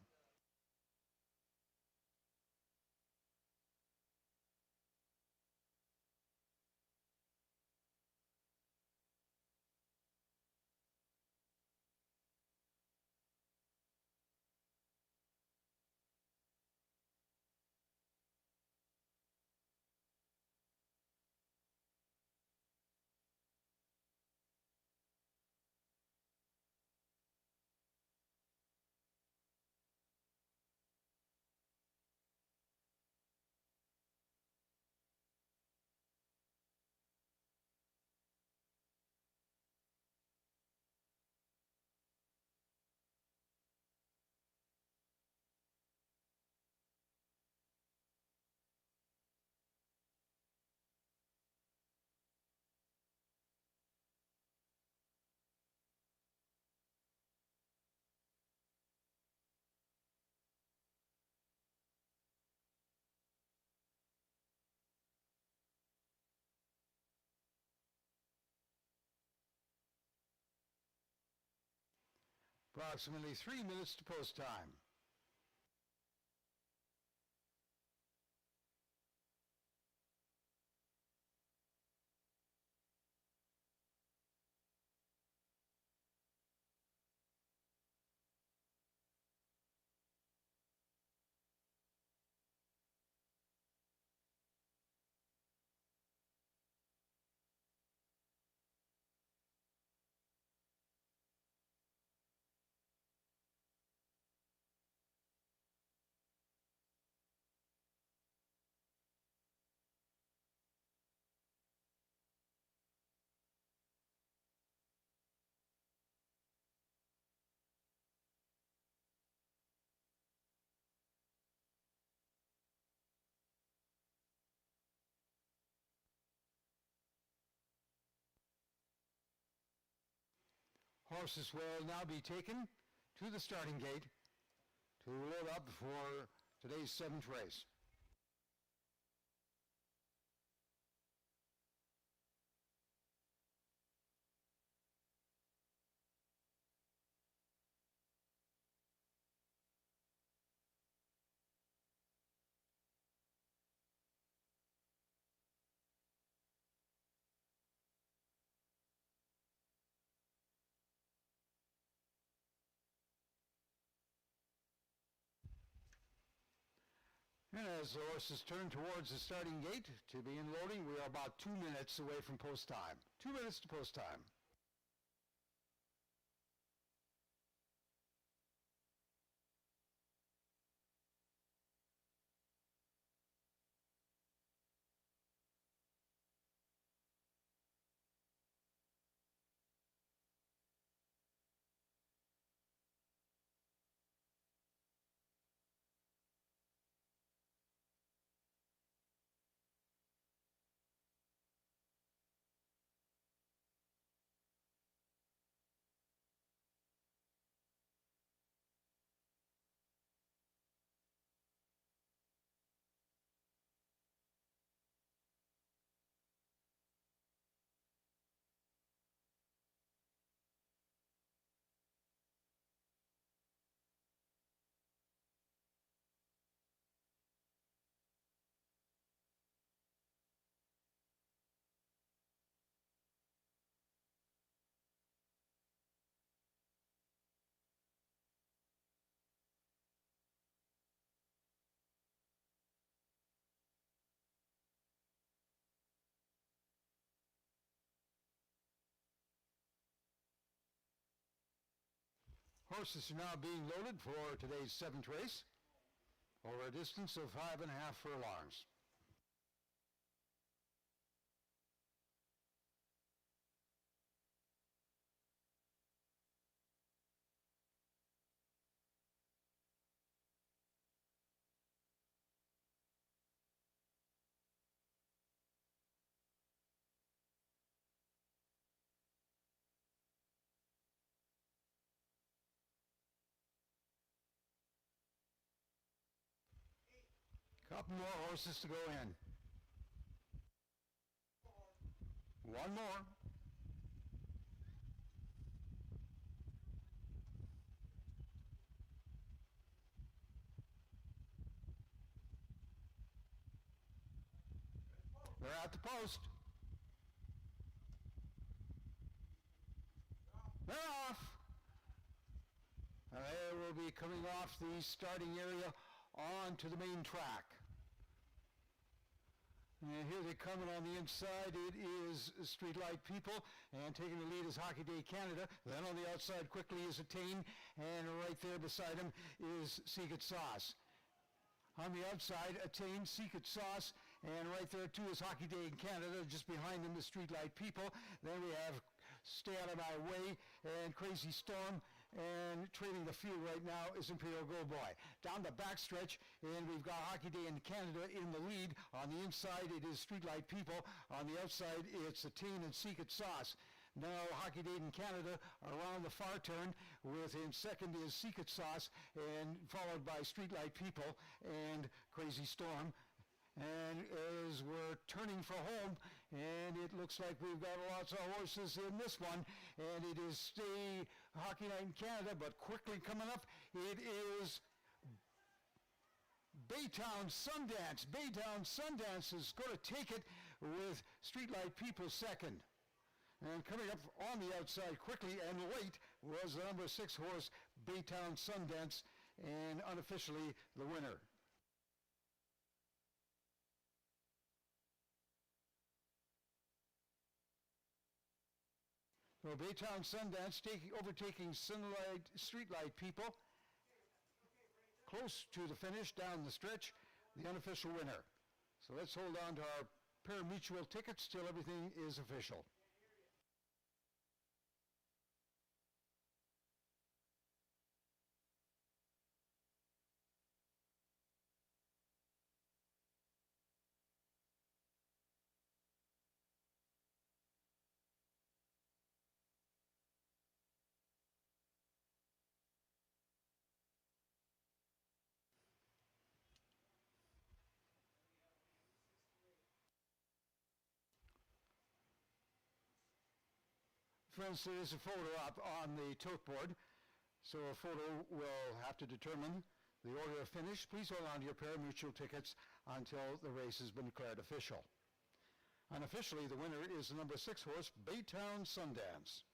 Approximately 3 minutes to post time. Horses will now be taken to the starting gate to load up for today's 7th race. And as the horses turn towards the starting gate to begin loading, we are about 2 minutes away from post time. 2 minutes to post time. Horses are now being loaded for today's 7th race over a distance of 5.5 furlongs. Couple more horses to go in. One more. They're at the post. They're off. They will be coming off the starting area onto the main track. And here they're coming on the inside. It is Streetlight People, and taking the lead is Hockey Day Canada. Then on the outside quickly is Attain, and right there beside him is Secret Sauce. On the outside, Attain, Secret Sauce, and right there too is Hockey Day in Canada. Just behind them is Streetlight People. Then we have Stay Out of My Way and Crazy Storm. And trading the field right now is Imperial Go Boy. Down the backstretch, and we've got Hockey Day in Canada in the lead. On the inside, it is Streetlight People. On the outside, it's Attain and Secret Sauce. Now, Hockey Day in Canada around the far turn. In second is Secret Sauce, and followed by Streetlight People and Crazy Storm. And as we're turning for home, and it looks like we've got lots of horses in this one, and it is Stay Hockey Night in Canada, but quickly coming up, it is Baytown Sundance. Baytown Sundance is going to take it with Streetlight People second. And coming up on the outside quickly and late was the number 6 horse, Baytown Sundance, and unofficially the winner. So Baytown Sundance overtaking Streetlight People. Close to the finish, down the stretch, the unofficial winner. So let's hold on to our pari-mutuel tickets till everything is official. Friends, there is a photo up on the tote board, so a photo will have to determine the order of finish. Please hold on to your pari-mutuel tickets until the race has been declared official. Unofficially, the winner is the number 6 horse, Baytown Sundance.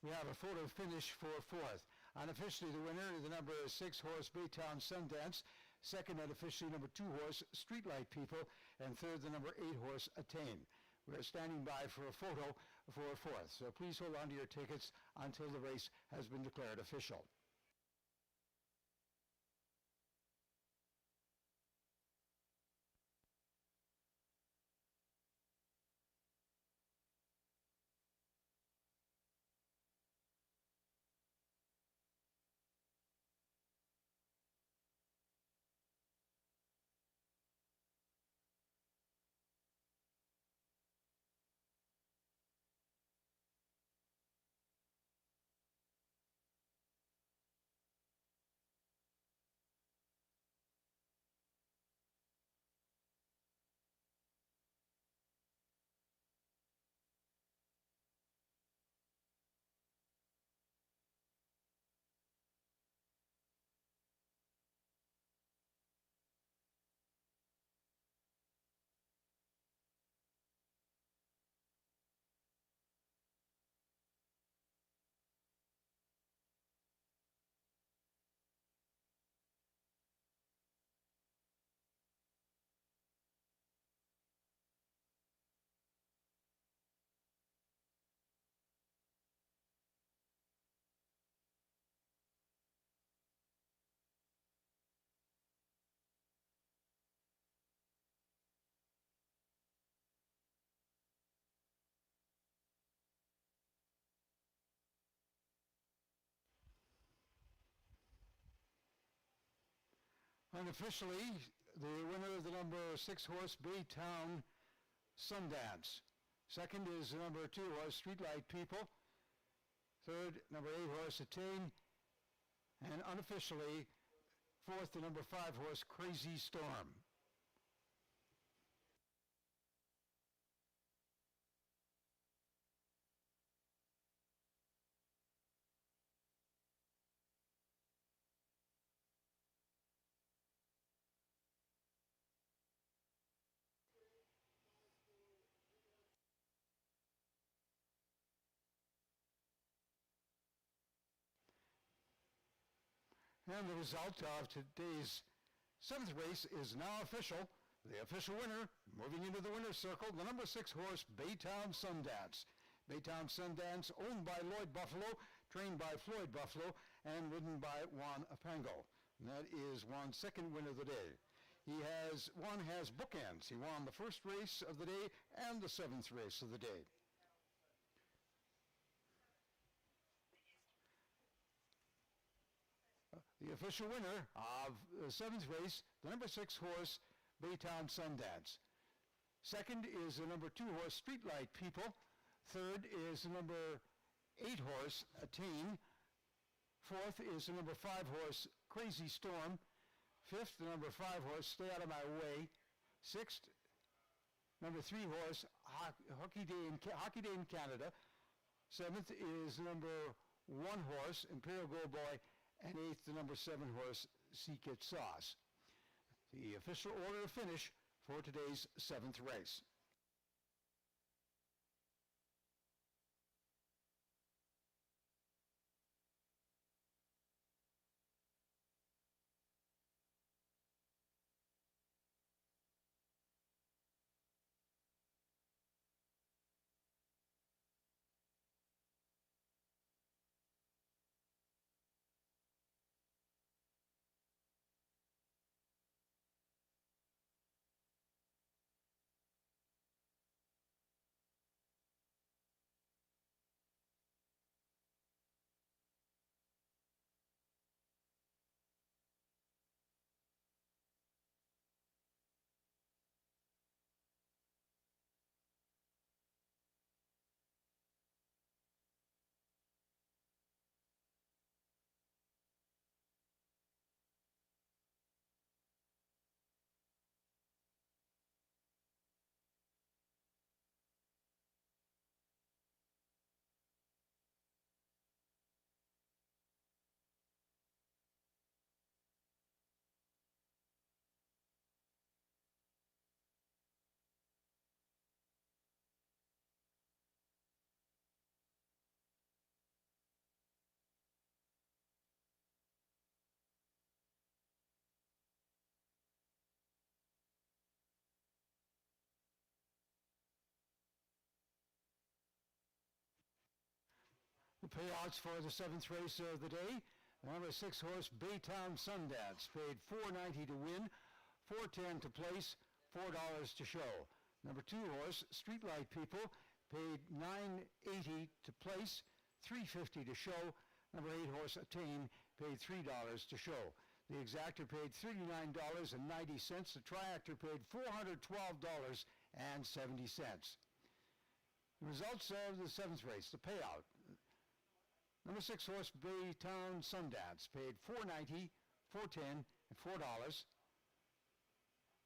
We have a photo finish for 4th. Unofficially, the winner is the number 6 horse, Baytown Sundance. Second, unofficially, number 2 horse, Streetlight People. And third, the number 8 horse, Attain. We're standing by for a photo for 4th. So please hold on to your tickets until the race has been declared official. Unofficially, the winner of the number 6 horse Baytown Sundance. Second is the number 2 horse Streetlight People. Third, number 8 horse Attain. And unofficially, fourth, the number 5 horse Crazy Storm. And the result of today's 7th race is now official. The official winner, moving into the winner's circle, the number 6 horse Baytown Sundance. Baytown Sundance, owned by Lloyd Buffalo, trained by Floyd Buffalo, and ridden by Juan Apango. And that is Juan's second win of the day. Juan has bookends. He won the first race of the day and the 7th race of the day. The official winner of the 7th race, the number 6 horse, Baytown Sundance. Second is the number 2 horse, Streetlight People. Third is the number 8 horse, Attain. Fourth is the number 5 horse, Crazy Storm. Fifth, the number 5 horse, Stay Out of My Way. Sixth, number 3 horse, Hockey Day in Canada. Seventh is the number 1 horse, Imperial Go Boy. And eighth, the number 7 horse, Seekit Sauce. The official order of finish for today's 7th race. The payouts for the 7th race of the day. The number 6 horse Baytown Sundance paid $4.90 to win, $4.10 to place, $4 to show. Number 2 horse Streetlight People paid $9.80 to place, $3.50 to show. Number 8 horse Attain paid $3 to show. The exactor paid $39.90. The triactor paid $412.70. The results of the 7th race, the payout. Number 6 horse Baytown Sundance paid $4.90, $4.10, and $4.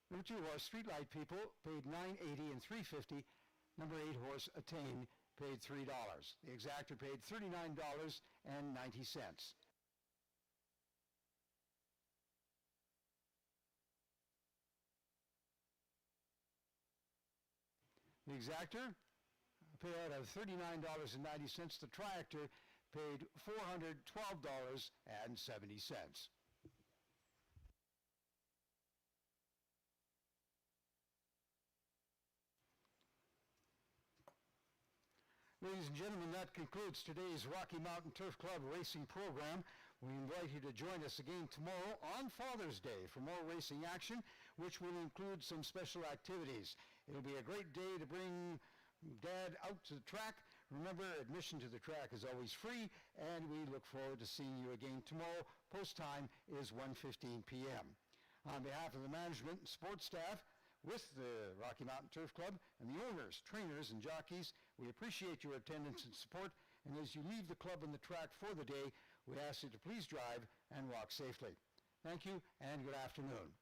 Number 2 horse Streetlight People paid $9.80 and $3.50. Number 8 horse Attain paid $3. The exactor paid $39.90. The exactor, a payout of $39.90. The triactor paid $412.70. Ladies and gentlemen, that concludes today's Rocky Mountain Turf Club racing program. We invite you to join us again tomorrow on Father's Day for more racing action, which will include some special activities. It'll be a great day to bring Dad out to the track. Remember, admission to the track is always free, and we look forward to seeing you again tomorrow. Post time is 1:15 p.m. On behalf of the management and sports staff with the Rocky Mountain Turf Club and the owners, trainers, and jockeys, we appreciate your attendance and support. And as you leave the club on the track for the day, we ask you to please drive and walk safely. Thank you and good afternoon.